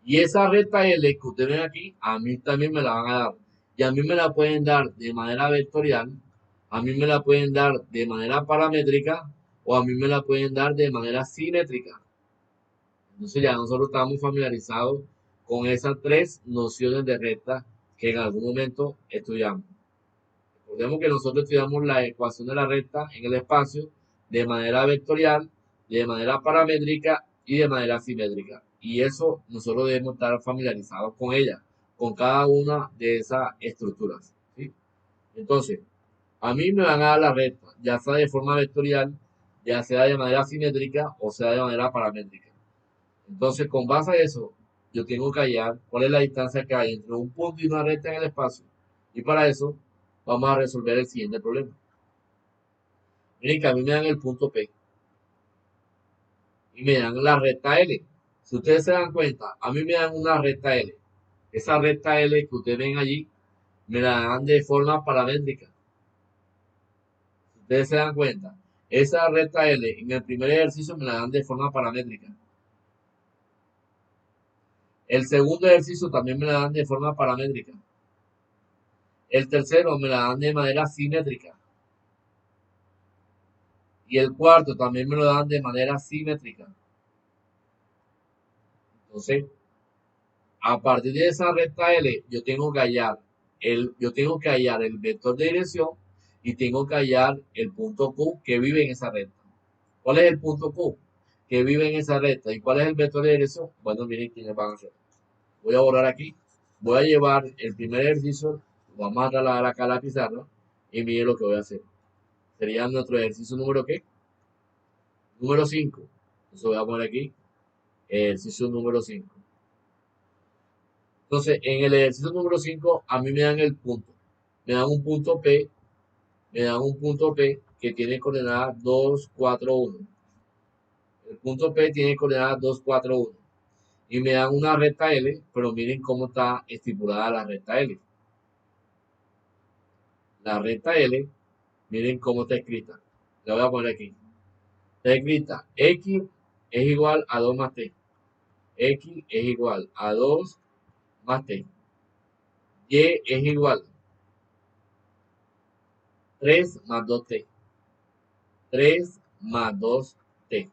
Y esa recta L que ustedes ven aquí, a mí también me la van a dar. Y a mí me la pueden dar de manera vectorial, a mí me la pueden dar de manera paramétrica o a mí me la pueden dar de manera simétrica. Entonces ya nosotros estamos familiarizados con esas tres nociones de recta que en algún momento estudiamos. Recordemos que nosotros estudiamos la ecuación de la recta en el espacio de manera vectorial, de manera paramétrica y de manera simétrica. Y eso nosotros debemos estar familiarizados con ella, con cada una de esas estructuras. ¿Sí? Entonces, a mí me van a dar la recta, ya sea de forma vectorial, ya sea de manera simétrica o sea de manera paramétrica. Entonces, con base a eso, yo tengo que hallar cuál es la distancia que hay entre un punto y una recta en el espacio. Y para eso, vamos a resolver el siguiente problema. Miren que a mí me dan el punto P y me dan la recta L. Si ustedes se dan cuenta, a mí me dan una recta L. Esa recta L que ustedes ven allí, me la dan de forma paramétrica. Si ustedes se dan cuenta, esa recta L en el primer ejercicio me la dan de forma paramétrica. El segundo ejercicio también me la dan de forma paramétrica. El tercero me la dan de manera simétrica. Y el cuarto también me lo dan de manera simétrica. Entonces, a partir de esa recta L, yo tengo que hallar el vector de dirección y tengo que hallar el punto Q que vive en esa recta. ¿Cuál es el punto Q que vive en esa recta? ¿Y cuál es el vector de dirección? Bueno, miren quiénes van a hacer. Voy a borrar aquí. Voy a llevar el primer ejercicio, lo vamos a trasladar acá a la pizarra y miren lo que voy a hacer. Sería nuestro ejercicio número ¿qué? Número 5. Eso voy a poner aquí. Ejercicio número 5. Entonces, en el ejercicio número 5, a mí me dan el punto. Me dan un punto P, me dan un punto P que tiene coordenadas 2, 4, 1. El punto P tiene coordenadas 2, 4, 1. Y me dan una recta L, pero miren cómo está estipulada la recta L. La recta L, miren cómo está escrita. La voy a poner aquí. Está escrita X es igual a 2 más T. X es igual a 2 más T. Y es igual a 3 más 2T. 3 más 2T.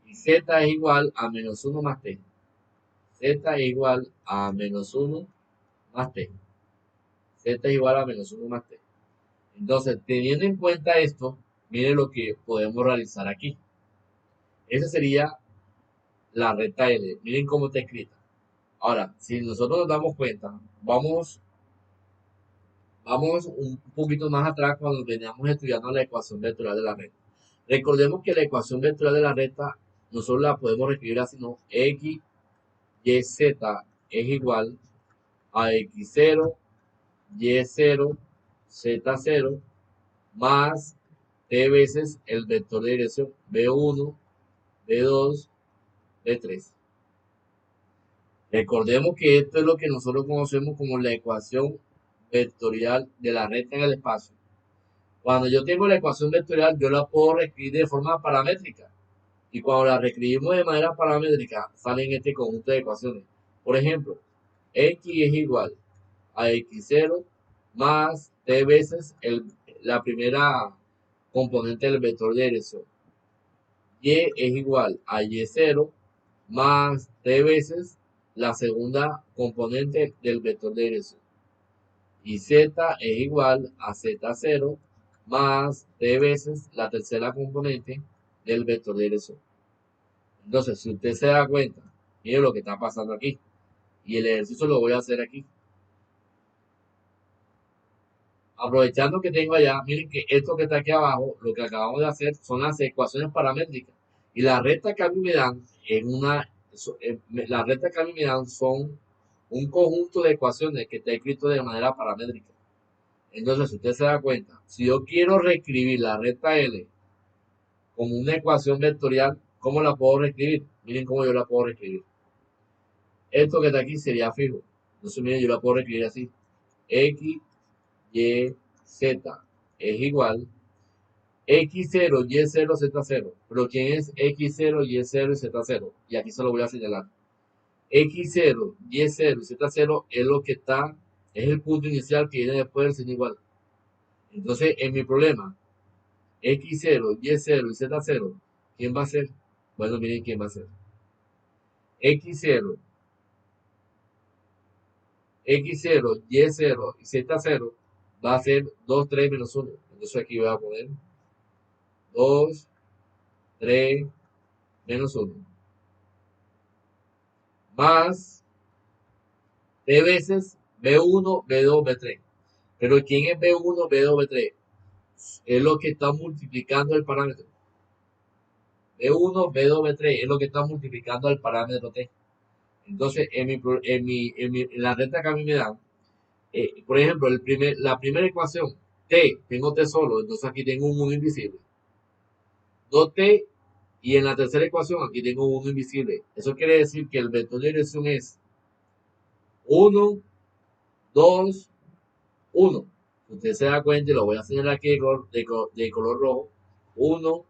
Y Z es igual a menos 1 más T. Z es igual a menos 1 más T. Z es igual a menos 1 más T. Entonces, teniendo en cuenta esto, miren lo que podemos realizar aquí. Esa sería la recta L. Miren cómo está escrita. Ahora, si nosotros nos damos cuenta, vamos un poquito más atrás cuando veníamos estudiando la ecuación vectorial de la recta. Recordemos que la ecuación vectorial de la recta nosotros la podemos reescribir así, ¿no? X, Y, Z es igual a X0, Y0, Z0 más T veces el vector de dirección B1, B2, B3. Recordemos que esto es lo que nosotros conocemos como la ecuación vectorial de la recta en el espacio. Cuando yo tengo la ecuación vectorial, yo la puedo reescribir de forma paramétrica. Y cuando la reescribimos de manera paramétrica, salen este conjunto de ecuaciones. Por ejemplo, X es igual a X0 más t veces la primera componente del vector de dirección. Y es igual a y0 más t veces la segunda componente del vector de dirección. Y z es igual a z0 más t veces la tercera componente del vector de dirección. Entonces, si usted se da cuenta, mire lo que está pasando aquí. Y el ejercicio lo voy a hacer aquí. Aprovechando que tengo allá, miren que esto que está aquí abajo, lo que acabamos de hacer son las ecuaciones paramétricas. Y la recta que a mí me dan la recta que a mí me dan son un conjunto de ecuaciones que está escrito de manera paramétrica. Entonces, si usted se da cuenta, si yo quiero reescribir la recta L como una ecuación vectorial, ¿cómo la puedo reescribir? Miren cómo yo la puedo reescribir. Esto que está aquí sería fijo. Entonces, miren, yo la puedo reescribir así. X, Y, Z es igual X0, Y0, Z0. Pero ¿quién es X0, Y0 y Z0? Y aquí se lo voy a señalar. X0, Y0 y Z0 es lo que está, es el punto inicial que viene después del signo igual. Entonces, en mi problema, X0, Y0 y Z0, ¿quién va a ser? Bueno, miren quién va a ser. X0, X0, Y0 y Z0 va a ser 2, 3 menos 1. Entonces aquí voy a poner 2, 3 menos 1. Más t veces B1, B2, B3. Pero ¿quién es B1, B2, B3? Es lo que está multiplicando el parámetro. B1, B2, B3 es lo que está multiplicando el parámetro T. Entonces, en la recta que a mí me dan, por ejemplo, la primera ecuación, T, tengo T solo, entonces aquí tengo un 1 invisible. 2T, y en la tercera ecuación aquí tengo un 1 invisible. Eso quiere decir que el vector de dirección es 1, 2, 1. Usted se da cuenta y lo voy a señalar aquí de color rojo. 1,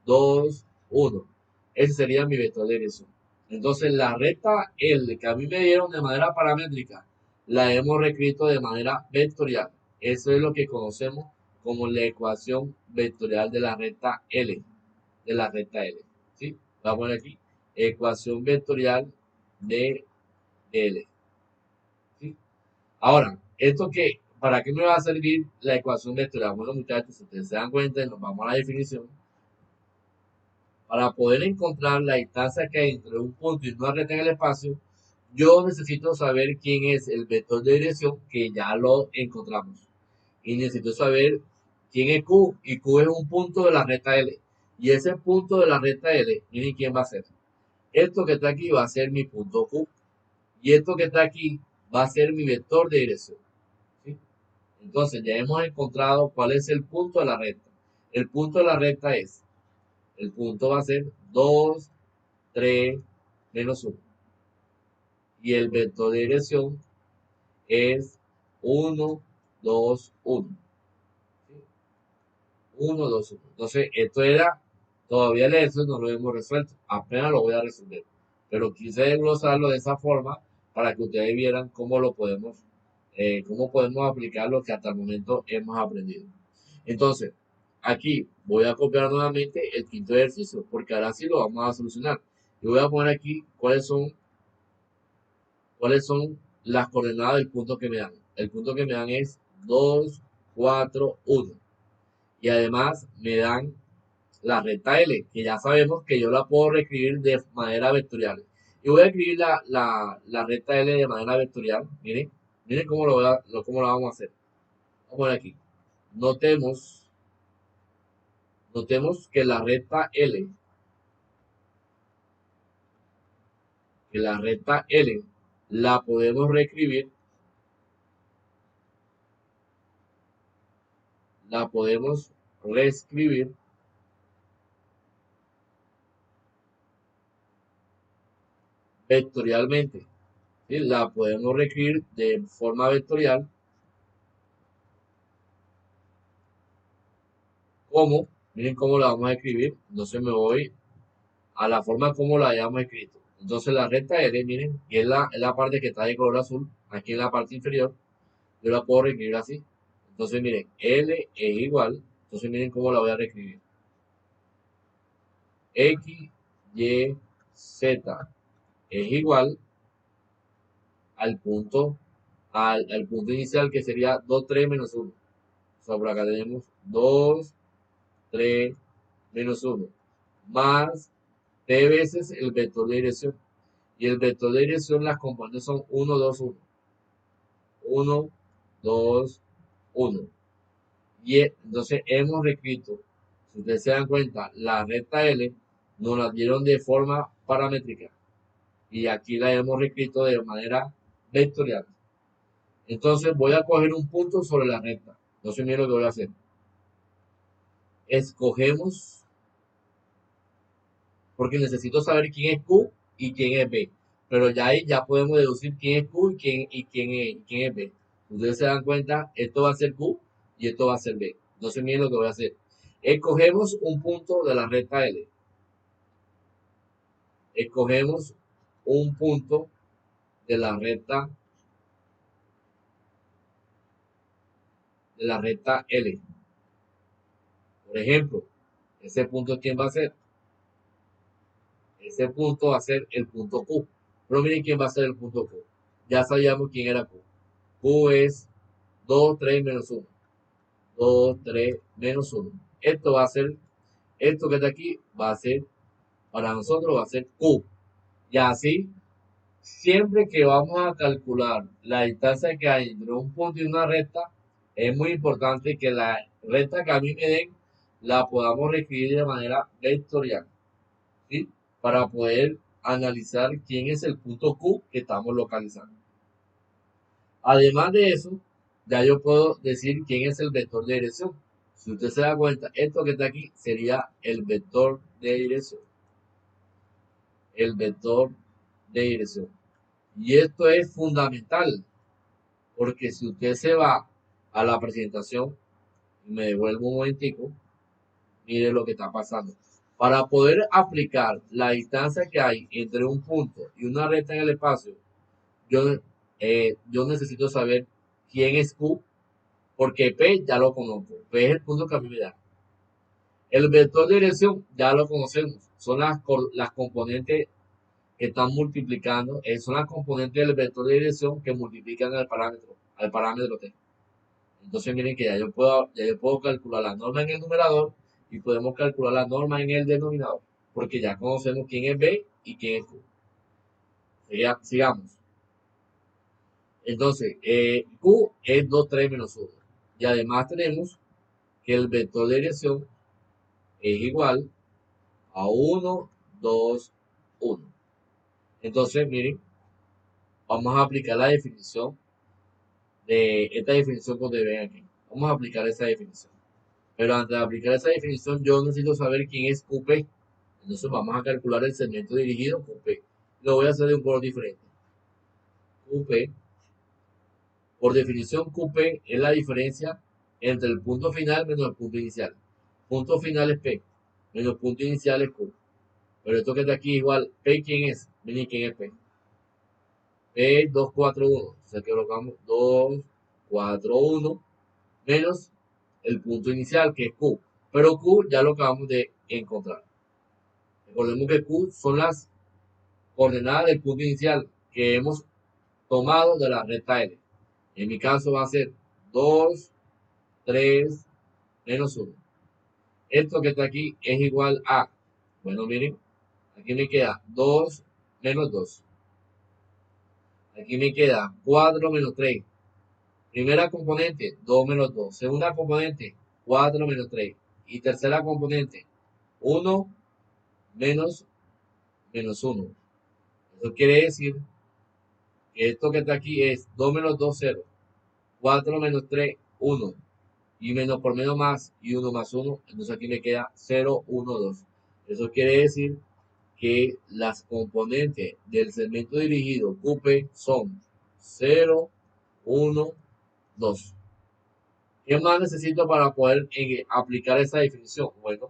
2, 1. Ese sería mi vector de dirección. Entonces la recta L que a mí me dieron de manera paramétrica, la hemos reescrito de manera vectorial. Eso es lo que conocemos como la ecuación vectorial de la recta L. De la recta L. ¿Sí? Vamos a poner aquí. Ecuación vectorial de L. ¿Sí? Ahora, ¿para qué me va a servir la ecuación vectorial? Bueno, muchachos, si ustedes se dan cuenta, nos vamos a la definición. Para poder encontrar la distancia que hay entre un punto y una recta en el espacio, yo necesito saber quién es el vector de dirección, que ya lo encontramos. Y necesito saber quién es Q, y Q es un punto de la recta L. Y ese punto de la recta L, miren quién va a ser. Esto que está aquí va a ser mi punto Q. Y esto que está aquí va a ser mi vector de dirección. ¿Sí? Entonces ya hemos encontrado cuál es el punto de la recta. El punto de la recta el punto va a ser 2, 3, menos 1. Y el vector de dirección es 1, 2, 1. ¿Sí? 1, 2, 1. Entonces esto era, todavía el ejercicio no lo hemos resuelto. Apenas lo voy a resolver. Pero quise desglosarlo de esa forma para que ustedes vieran cómo podemos aplicar lo que hasta el momento hemos aprendido. Entonces, aquí voy a copiar nuevamente el quinto ejercicio, porque ahora sí lo vamos a solucionar. Y voy a poner aquí cuáles son las coordenadas del punto que me dan. El punto que me dan es 2, 4, 1. Y además me dan la recta L, que ya sabemos que yo la puedo reescribir de manera vectorial. Y voy a escribir la recta L de manera vectorial. Miren cómo la vamos a hacer. Vamos a poner aquí. Notemos que la recta L la podemos reescribir, vectorialmente. ¿Sí? La podemos reescribir de forma vectorial como, miren cómo la vamos a escribir. Entonces me voy a la forma como la hayamos escrito. Entonces la recta L, miren, que es la parte que está de color azul, aquí en la parte inferior, yo la puedo reescribir así. Entonces miren, L es igual, entonces miren cómo la voy a reescribir. X, Y, Z es igual al punto, al punto inicial que sería 2, 3 menos 1. O sea, por acá tenemos 2, 3 menos 1 más t veces el vector de dirección. Y el vector de dirección, las componentes son 1, 2, 1. 1, 2, 1. Y entonces hemos reescrito, si ustedes se dan cuenta, la recta L nos la dieron de forma paramétrica. Y aquí la hemos reescrito de manera vectorial. Entonces voy a coger un punto sobre la recta. Entonces miren lo que voy a hacer. Escogemos, porque necesito saber quién es Q y quién es B. Pero ya ahí ya podemos deducir quién es Q y quién es B. Ustedes se dan cuenta, esto va a ser Q y esto va a ser B. Entonces miren lo que voy a hacer. Escogemos un punto de la recta L. Escogemos un punto de la recta L. Por ejemplo, ese punto, ¿quién va a ser? Ese punto va a ser el punto Q. Pero miren quién va a ser el punto Q. Ya sabíamos quién era Q. Q es 2, 3 menos 1. 2, 3 menos 1. Esto va a ser, esto que está aquí va a ser, para nosotros va a ser Q. Y así, siempre que vamos a calcular la distancia que hay entre un punto y una recta, es muy importante que la recta que a mí me den la podamos reescribir de manera vectorial, ¿sí? Para poder analizar quién es el punto Q que estamos localizando. Además de eso, ya yo puedo decir quién es el vector de dirección. Si usted se da cuenta, esto que está aquí sería el vector de dirección. El vector de dirección. Y esto es fundamental, porque si usted se va a la presentación, me devuelvo un momentico, mire lo que está pasando. Para poder aplicar la distancia que hay entre un punto y una recta en el espacio, yo necesito saber quién es Q, porque P ya lo conozco. P es el punto que a mí me da. El vector de dirección ya lo conocemos. Son las componentes que están multiplicando. Son las componentes del vector de dirección que multiplican al parámetro T. Entonces miren que ya yo puedo calcular la norma en el numerador y podemos calcular la norma en el denominador. Porque ya conocemos quién es B y quién es Q. Sigamos. Entonces, Q es 2, 3 menos 1. Y además tenemos que el vector de dirección es igual a 1, 2, 1. Entonces, miren, vamos a aplicar la definición de esta definición que ustedes ven aquí. Vamos a aplicar esa definición. Pero antes de aplicar esa definición, yo necesito saber quién es QP. Entonces, vamos a calcular el segmento dirigido QP. Lo voy a hacer de un color diferente. QP, por definición, QP es la diferencia entre el punto final menos el punto inicial. Punto final es P, menos punto inicial es Q. Pero esto que está aquí igual, P, ¿quién es? Miren quién es P. P 2, 4, 1. O sea que colocamos 2, 4, 1 menos el punto inicial que es Q. Pero Q ya lo acabamos de encontrar. Recordemos que Q son las coordenadas del punto inicial que hemos tomado de la recta L. En mi caso va a ser 2, 3, menos 1. Esto que está aquí es igual a, bueno, miren, aquí me queda 2 menos 2. Aquí me queda 4 menos 3. Primera componente, 2 menos 2. Segunda componente, 4 menos 3. Y tercera componente, 1 menos 1. Eso quiere decir que esto que está aquí es 2 menos 2, 0. 4 menos 3, 1. Y menos por menos más y 1 más 1. Entonces aquí me queda 0, 1, 2. Eso quiere decir que las componentes del segmento dirigido QP son 0, 1, 2. ¿Qué más necesito para poder aplicar esa definición? Bueno,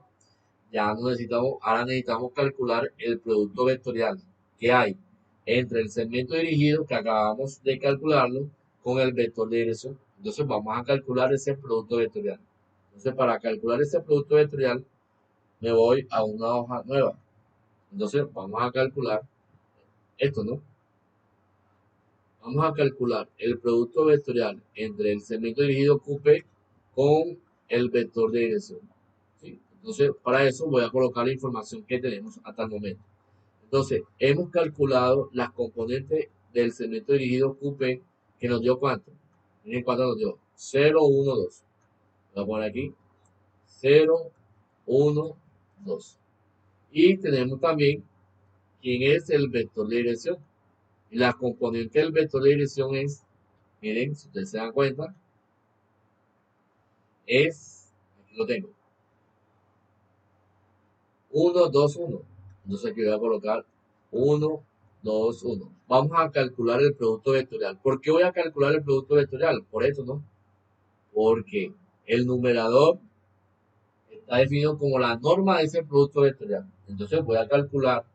ya no necesitamos, ahora necesitamos calcular el producto vectorial que hay entre el segmento dirigido que acabamos de calcularlo con el vector de dirección. Entonces vamos a calcular ese producto vectorial. Entonces para calcular ese producto vectorial me voy a una hoja nueva. Entonces vamos a calcular esto, ¿no? Vamos a calcular el producto vectorial entre el segmento dirigido QP con el vector de dirección. ¿Sí? Entonces, para eso voy a colocar la información que tenemos hasta el momento. Entonces, hemos calculado las componentes del segmento dirigido QP que nos dio cuánto. Miren cuánto nos dio. 0, 1, 2. Voy a poner aquí 0, 1, 2. Y tenemos también quién es el vector de dirección. Y la componente del vector de dirección es, miren, si ustedes se dan cuenta, aquí lo tengo, 1, 2, 1. Entonces aquí voy a colocar 1, 2, 1. Vamos a calcular el producto vectorial. ¿Por qué voy a calcular el producto vectorial? Por esto, ¿no? Porque el numerador está definido como la norma de ese producto vectorial. Entonces voy a calcular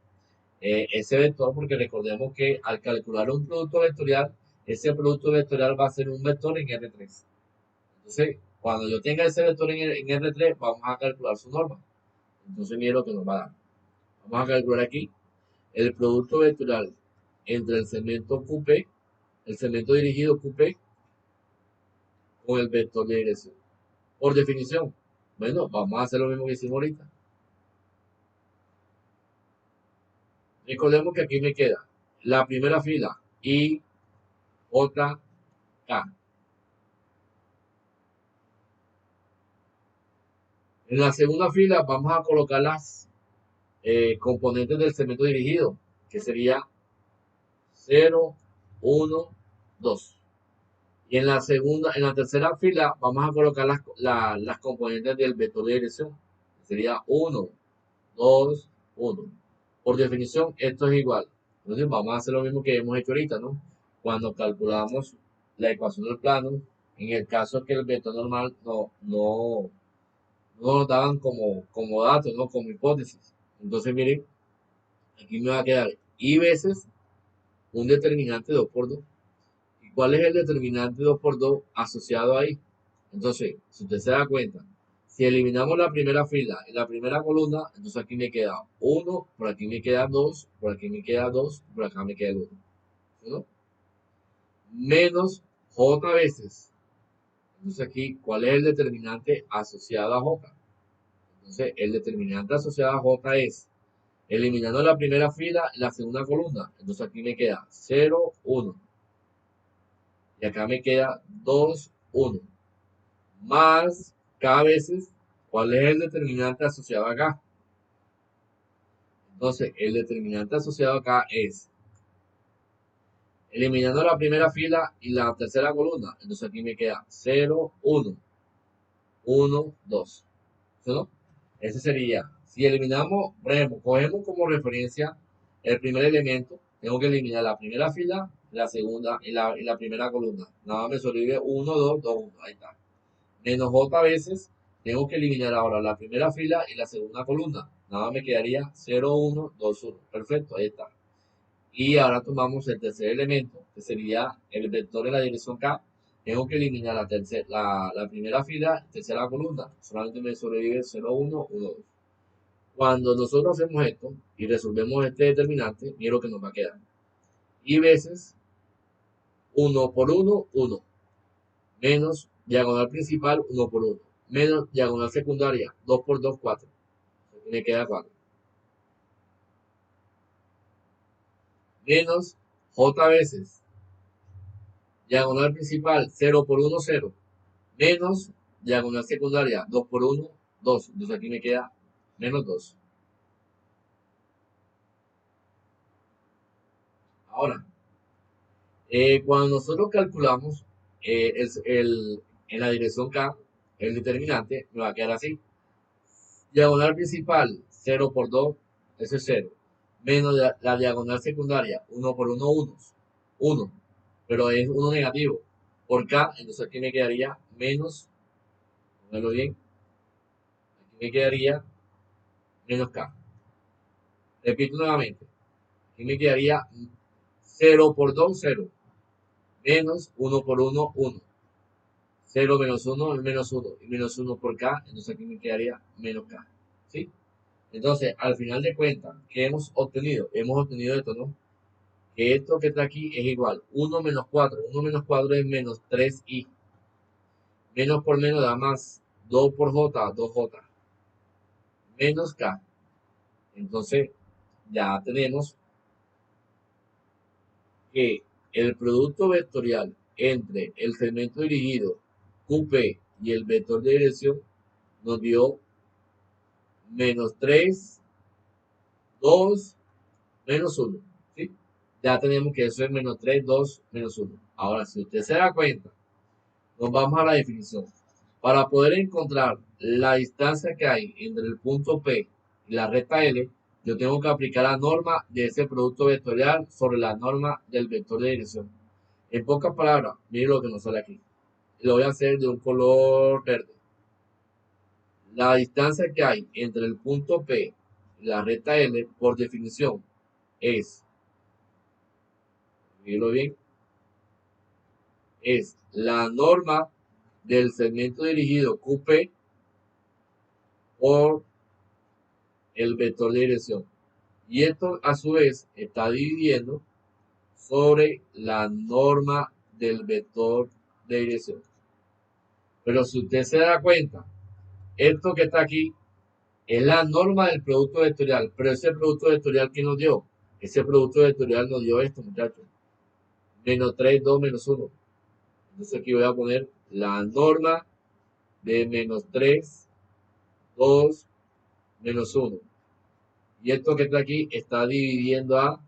ese vector porque recordemos que al calcular un producto vectorial, ese producto vectorial va a ser un vector en R3. Entonces, cuando yo tenga ese vector en R3, vamos a calcular su norma. Entonces, mire lo que nos va a dar. Vamos a calcular aquí el producto vectorial entre el segmento QP, el segmento dirigido QP, con el vector de dirección. Por definición, bueno, vamos a hacer lo mismo que hicimos ahorita. Recordemos que aquí me queda la primera fila I, J, K. En la segunda fila vamos a colocar las componentes del segmento dirigido, que sería 0, 1, 2. Y en la tercera fila vamos a colocar las componentes del vector de dirección, que sería 1, 2, 1. Por definición, esto es igual. Entonces vamos a hacer lo mismo que hemos hecho ahorita, ¿no? Cuando calculamos la ecuación del plano, en el caso que el vector normal no nos daban como datos, ¿no? Como hipótesis. Entonces, miren, aquí me va a quedar y veces un determinante 2 por 2. ¿Y cuál es el determinante 2 por 2 asociado ahí? Entonces, si usted se da cuenta, si eliminamos la primera fila y la primera columna, entonces aquí me queda 1, por aquí me queda 2, por aquí me queda 2, por acá me queda el 1. ¿No? Menos J veces. Entonces aquí, ¿cuál es el determinante asociado a J? Entonces, el determinante asociado a J es eliminando la primera fila y la segunda columna. Entonces aquí me queda 0, 1. Y acá me queda 2, 1. Más K veces, ¿cuál es el determinante asociado acá? Entonces, el determinante asociado acá es eliminando la primera fila y la tercera columna. Entonces aquí me queda 0, 1, 1, 2. ¿No? Ese sería, si eliminamos, por ejemplo, cogemos como referencia el primer elemento, tengo que eliminar la primera fila, la segunda y la primera columna. Nada me sobrevive 1, 2, 2, 1. Ahí está. Menos J veces, tengo que eliminar ahora la primera fila y la segunda columna. Nada me quedaría 0, 1, 2, 1. Perfecto, ahí está. Y ahora tomamos el tercer elemento, que sería el vector en la dirección K. Tengo que eliminar la primera fila, tercera columna. Solamente me sobrevive 0, 1, 1, 2. Cuando nosotros hacemos esto y resolvemos este determinante, mira lo que nos va a quedar. Y veces 1 por 1, 1. Menos diagonal principal, 1 por 1. Menos diagonal secundaria, 2 por 2, 4. Me queda 4. Menos J veces diagonal principal, 0 por 1, 0. Menos diagonal secundaria, 2 por 1, 2. Entonces aquí me queda menos 2. Ahora, cuando nosotros calculamos en la dirección K, el determinante, me va a quedar así. Diagonal principal, 0 por 2, eso es 0. Menos la diagonal secundaria, 1 por 1, 1. 1. Pero es 1 negativo. Por K, entonces aquí me quedaría menos, póngalo bien, aquí me quedaría menos K. Repito nuevamente, aquí me quedaría 0 por 2, 0. Menos 1 por 1, 1. 0 menos 1 es menos 1. Y menos 1 por k, entonces aquí me quedaría menos k. ¿Sí? Entonces, al final de cuentas, ¿qué hemos obtenido? Hemos obtenido esto, ¿no? Que esto que está aquí es igual. 1 menos 4. 1 menos 4 es menos 3i. Menos por menos da más. 2 por j, 2j. Menos k. Entonces, ya tenemos que el producto vectorial entre el segmento dirigido QP y el vector de dirección nos dio menos 3, 2, menos 1. ¿Sí? Ya tenemos que eso es menos 3, 2, menos 1. Ahora, si usted se da cuenta, nos vamos a la definición. Para poder encontrar la distancia que hay entre el punto P y la recta L, yo tengo que aplicar la norma de ese producto vectorial sobre la norma del vector de dirección. En pocas palabras, miren lo que nos sale aquí. Lo voy a hacer de un color verde. La distancia que hay entre el punto P y la recta L, por definición, es, mírenlo bien, es la norma del segmento dirigido QP por el vector de dirección. Y esto a su vez está dividiendo sobre la norma del vector de dirección. Pero si usted se da cuenta, esto que está aquí es la norma del producto vectorial. Pero ese producto vectorial que nos dio, ese producto vectorial nos dio esto, muchachos. Menos 3, 2, menos 1. Entonces aquí voy a poner la norma de menos 3, 2, menos 1. Y esto que está aquí está dividiendo a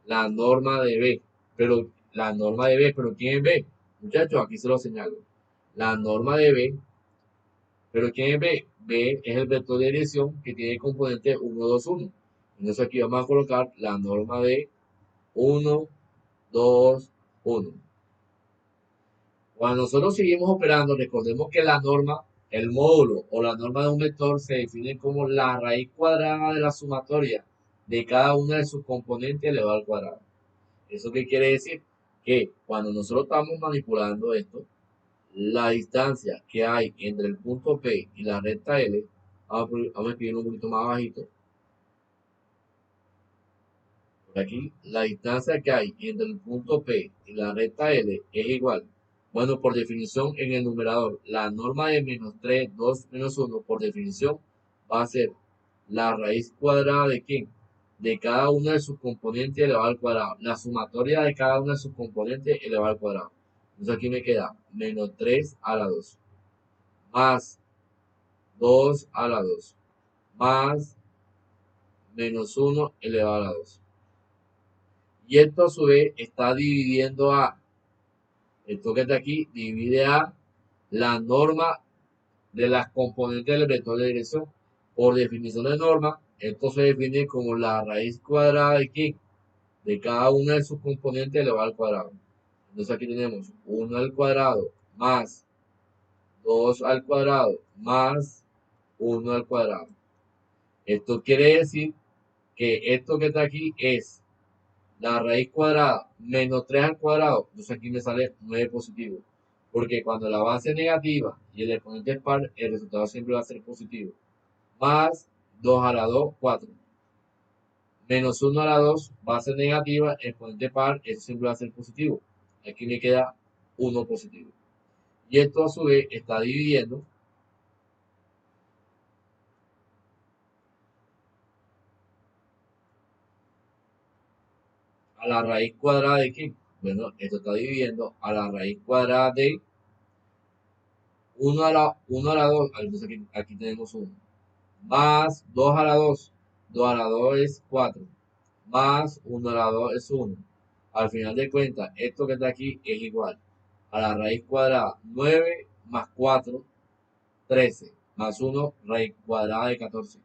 la norma de B. Pero la norma de B, ¿pero quién es B? Muchachos, aquí se lo señalo. La norma de B, ¿pero quién es B? B es el vector de dirección que tiene componente 1, 2, 1. Entonces aquí vamos a colocar la norma de 1, 2, 1. Cuando nosotros seguimos operando, recordemos que la norma, el módulo o la norma de un vector se define como la raíz cuadrada de la sumatoria de cada una de sus componentes elevado al cuadrado. ¿Eso qué quiere decir? Que cuando nosotros estamos manipulando esto, la distancia que hay entre el punto P y la recta L, vamos a escribirlo un poquito más bajito. Por aquí, la distancia que hay entre el punto P y la recta L es igual. Bueno, por definición, en el numerador, la norma de menos 3, 2, menos 1, por definición, va a ser la raíz cuadrada de ¿quién? De cada una de sus componentes elevado al cuadrado. La sumatoria de cada una de sus componentes elevado al cuadrado. Entonces aquí me queda menos 3 a la 2. Más 2 a la 2. Más menos 1 elevado a la 2. Y esto a su vez está dividiendo a, esto que está aquí, divide a la norma de las componentes del vector de dirección. Por definición de norma, esto se define como la raíz cuadrada de ¿quién? De cada una de sus componentes elevado al cuadrado. Entonces aquí tenemos 1 al cuadrado más 2 al cuadrado más 1 al cuadrado. Esto quiere decir que esto que está aquí es la raíz cuadrada menos 3 al cuadrado. Entonces aquí me sale 9 positivo. Porque cuando la base es negativa y el exponente es par, el resultado siempre va a ser positivo. Más 2 a la 2, 4. Menos 1 a la 2, base negativa, exponente par, eso siempre va a ser positivo. Aquí me queda 1 positivo. Y esto a su vez está dividiendo a la raíz cuadrada de ¿qué? Bueno, esto está dividiendo a la raíz cuadrada de 1 a la 2. Entonces aquí tenemos 1. Más 2 a la 2. 2 a la 2 es 4. Más 1 a la 2 es 1. Al final de cuentas, esto que está aquí es igual a la raíz cuadrada 9 más 4, 13, más 1, raíz cuadrada de 14.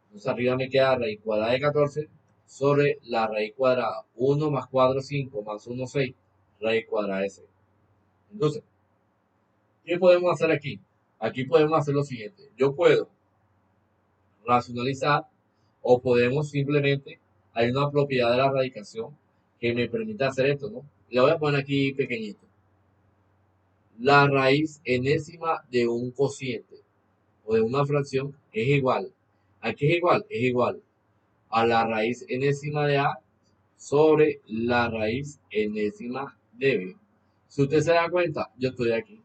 Entonces arriba me queda raíz cuadrada de 14 sobre la raíz cuadrada 1 más 4, 5, más 1, 6, raíz cuadrada de 6. Entonces, ¿qué podemos hacer aquí? Aquí podemos hacer lo siguiente. Yo puedo racionalizar o podemos simplemente, hay una propiedad de la radicación que me permite hacer esto, ¿no? La voy a poner aquí pequeñito. la raíz enésima de un cociente o de una fracción es igual. ¿A qué es igual? Es igual a la raíz enésima de A sobre la raíz enésima de B. Si usted se da cuenta, yo estoy aquí.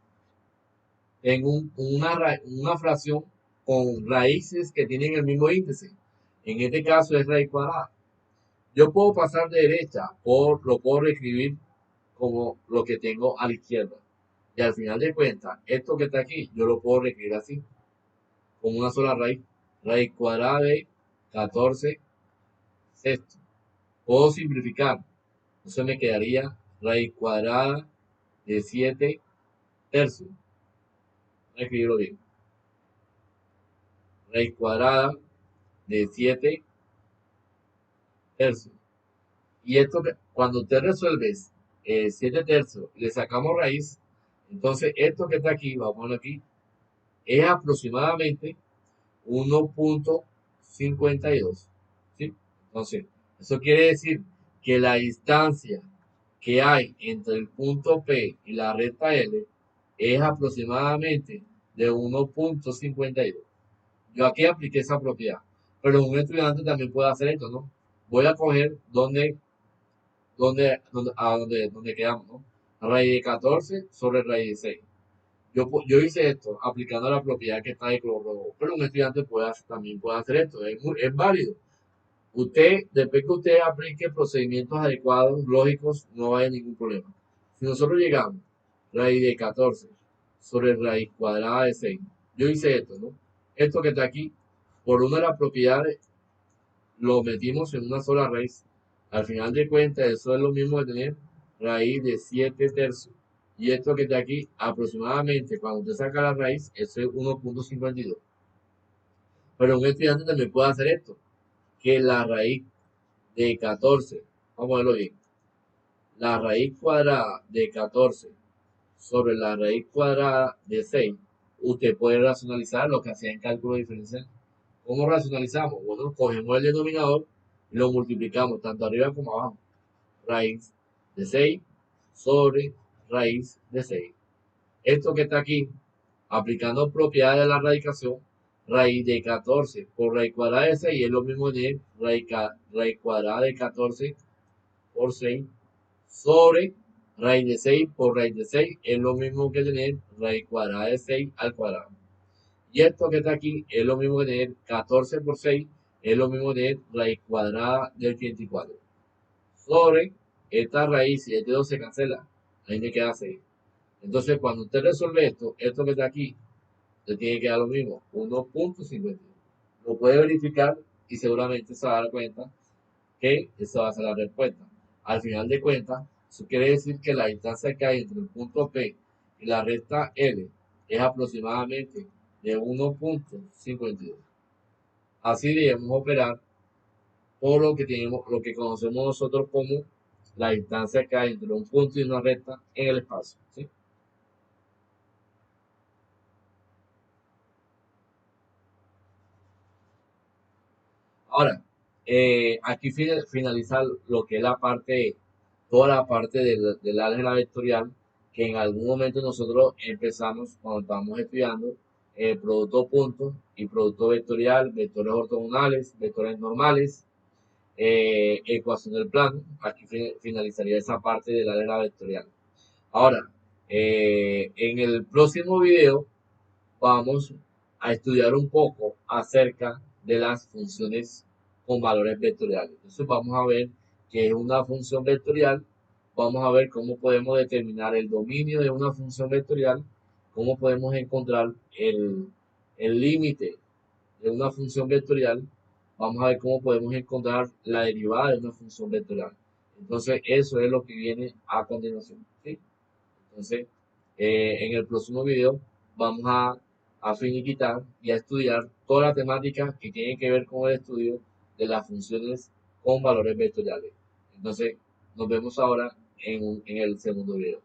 Tengo una fracción con raíces que tienen el mismo índice. En este caso es raíz cuadrada. Yo puedo pasar de derecha, lo puedo reescribir como lo que tengo a la izquierda. Y al final de cuentas, esto que está aquí, yo lo puedo reescribir así, con una sola raíz. Raíz cuadrada de 14 sexto. Puedo simplificar. Entonces me quedaría raíz cuadrada de 7 tercios. Voy a escribirlo bien. Raíz cuadrada de 7 tercios. Y esto, cuando usted resuelve 7 tercios, le sacamos raíz. Entonces, esto que está aquí, vamos a ponerlo aquí, es aproximadamente 1,52. ¿Sí? Entonces, eso quiere decir que la distancia que hay entre el punto P y la recta L es aproximadamente de 1,52. Yo aquí apliqué esa propiedad, pero un estudiante también puede hacer esto, ¿no? Voy a coger donde quedamos, ¿no? Raíz de 14 sobre raíz de 6. Yo hice esto aplicando la propiedad que está de cloruro, pero un estudiante también puede hacer esto, es válido. Después que usted aplique procedimientos adecuados, lógicos, no hay ningún problema. Si nosotros llegamos, raíz de 14 sobre raíz cuadrada de 6, yo hice esto, ¿no? Esto que está aquí, por una de las propiedades, lo metimos en una sola raíz. Al final de cuentas, eso es lo mismo que tener raíz de 7 tercios. Y esto que está aquí, aproximadamente, cuando usted saca la raíz, eso es 1,52. Pero un estudiante también puede hacer esto, que la raíz de 14, vamos a verlo bien, la raíz cuadrada de 14 sobre la raíz cuadrada de 6, usted puede racionalizar lo que hacía en cálculo diferencial. ¿Cómo racionalizamos? Bueno, cogemos el denominador y lo multiplicamos tanto arriba como abajo. Raíz de 6 sobre raíz de 6. Esto que está aquí, aplicando propiedades de la radicación, raíz de 14 por raíz cuadrada de 6 es lo mismo de raíz cuadrada de 14 por 6 sobre raíz de 6 por raíz de 6 es lo mismo que tener raíz cuadrada de 6 al cuadrado. Y esto que está aquí es lo mismo que tener 14 por 6, es lo mismo que tener raíz cuadrada del 84. Sobre esta raíz, y este 2 se cancela, ahí me queda 6. Entonces, cuando usted resuelve esto que está aquí, le tiene que dar lo mismo, 1,52. Lo puede verificar y seguramente se va a dar cuenta que esa va a ser la respuesta. Al final de cuentas, eso quiere decir que la distancia que hay entre el punto P y la recta L es aproximadamente de 1,52. Así debemos operar todo lo que conocemos nosotros como la distancia que hay entre un punto y una recta en el espacio. ¿Sí? Ahora, aquí finaliza lo que es toda la parte del álgebra vectorial, que en algún momento nosotros empezamos cuando estábamos estudiando producto punto y producto vectorial, vectores ortogonales, vectores normales, ecuación del plano. Aquí finalizaría esa parte del álgebra vectorial. Ahora, en el próximo video vamos a estudiar un poco acerca de las funciones con valores vectoriales. Entonces vamos a ver qué es una función vectorial, vamos a ver cómo podemos determinar el dominio de una función vectorial, cómo podemos encontrar el límite de una función vectorial, vamos a ver cómo podemos encontrar la derivada de una función vectorial. Entonces eso es lo que viene a continuación. ¿Sí? Entonces, en el próximo video vamos a finiquitar y a estudiar toda la temática que tiene que ver con el estudio de las funciones con valores vectoriales. Entonces, nos vemos ahora en el segundo video.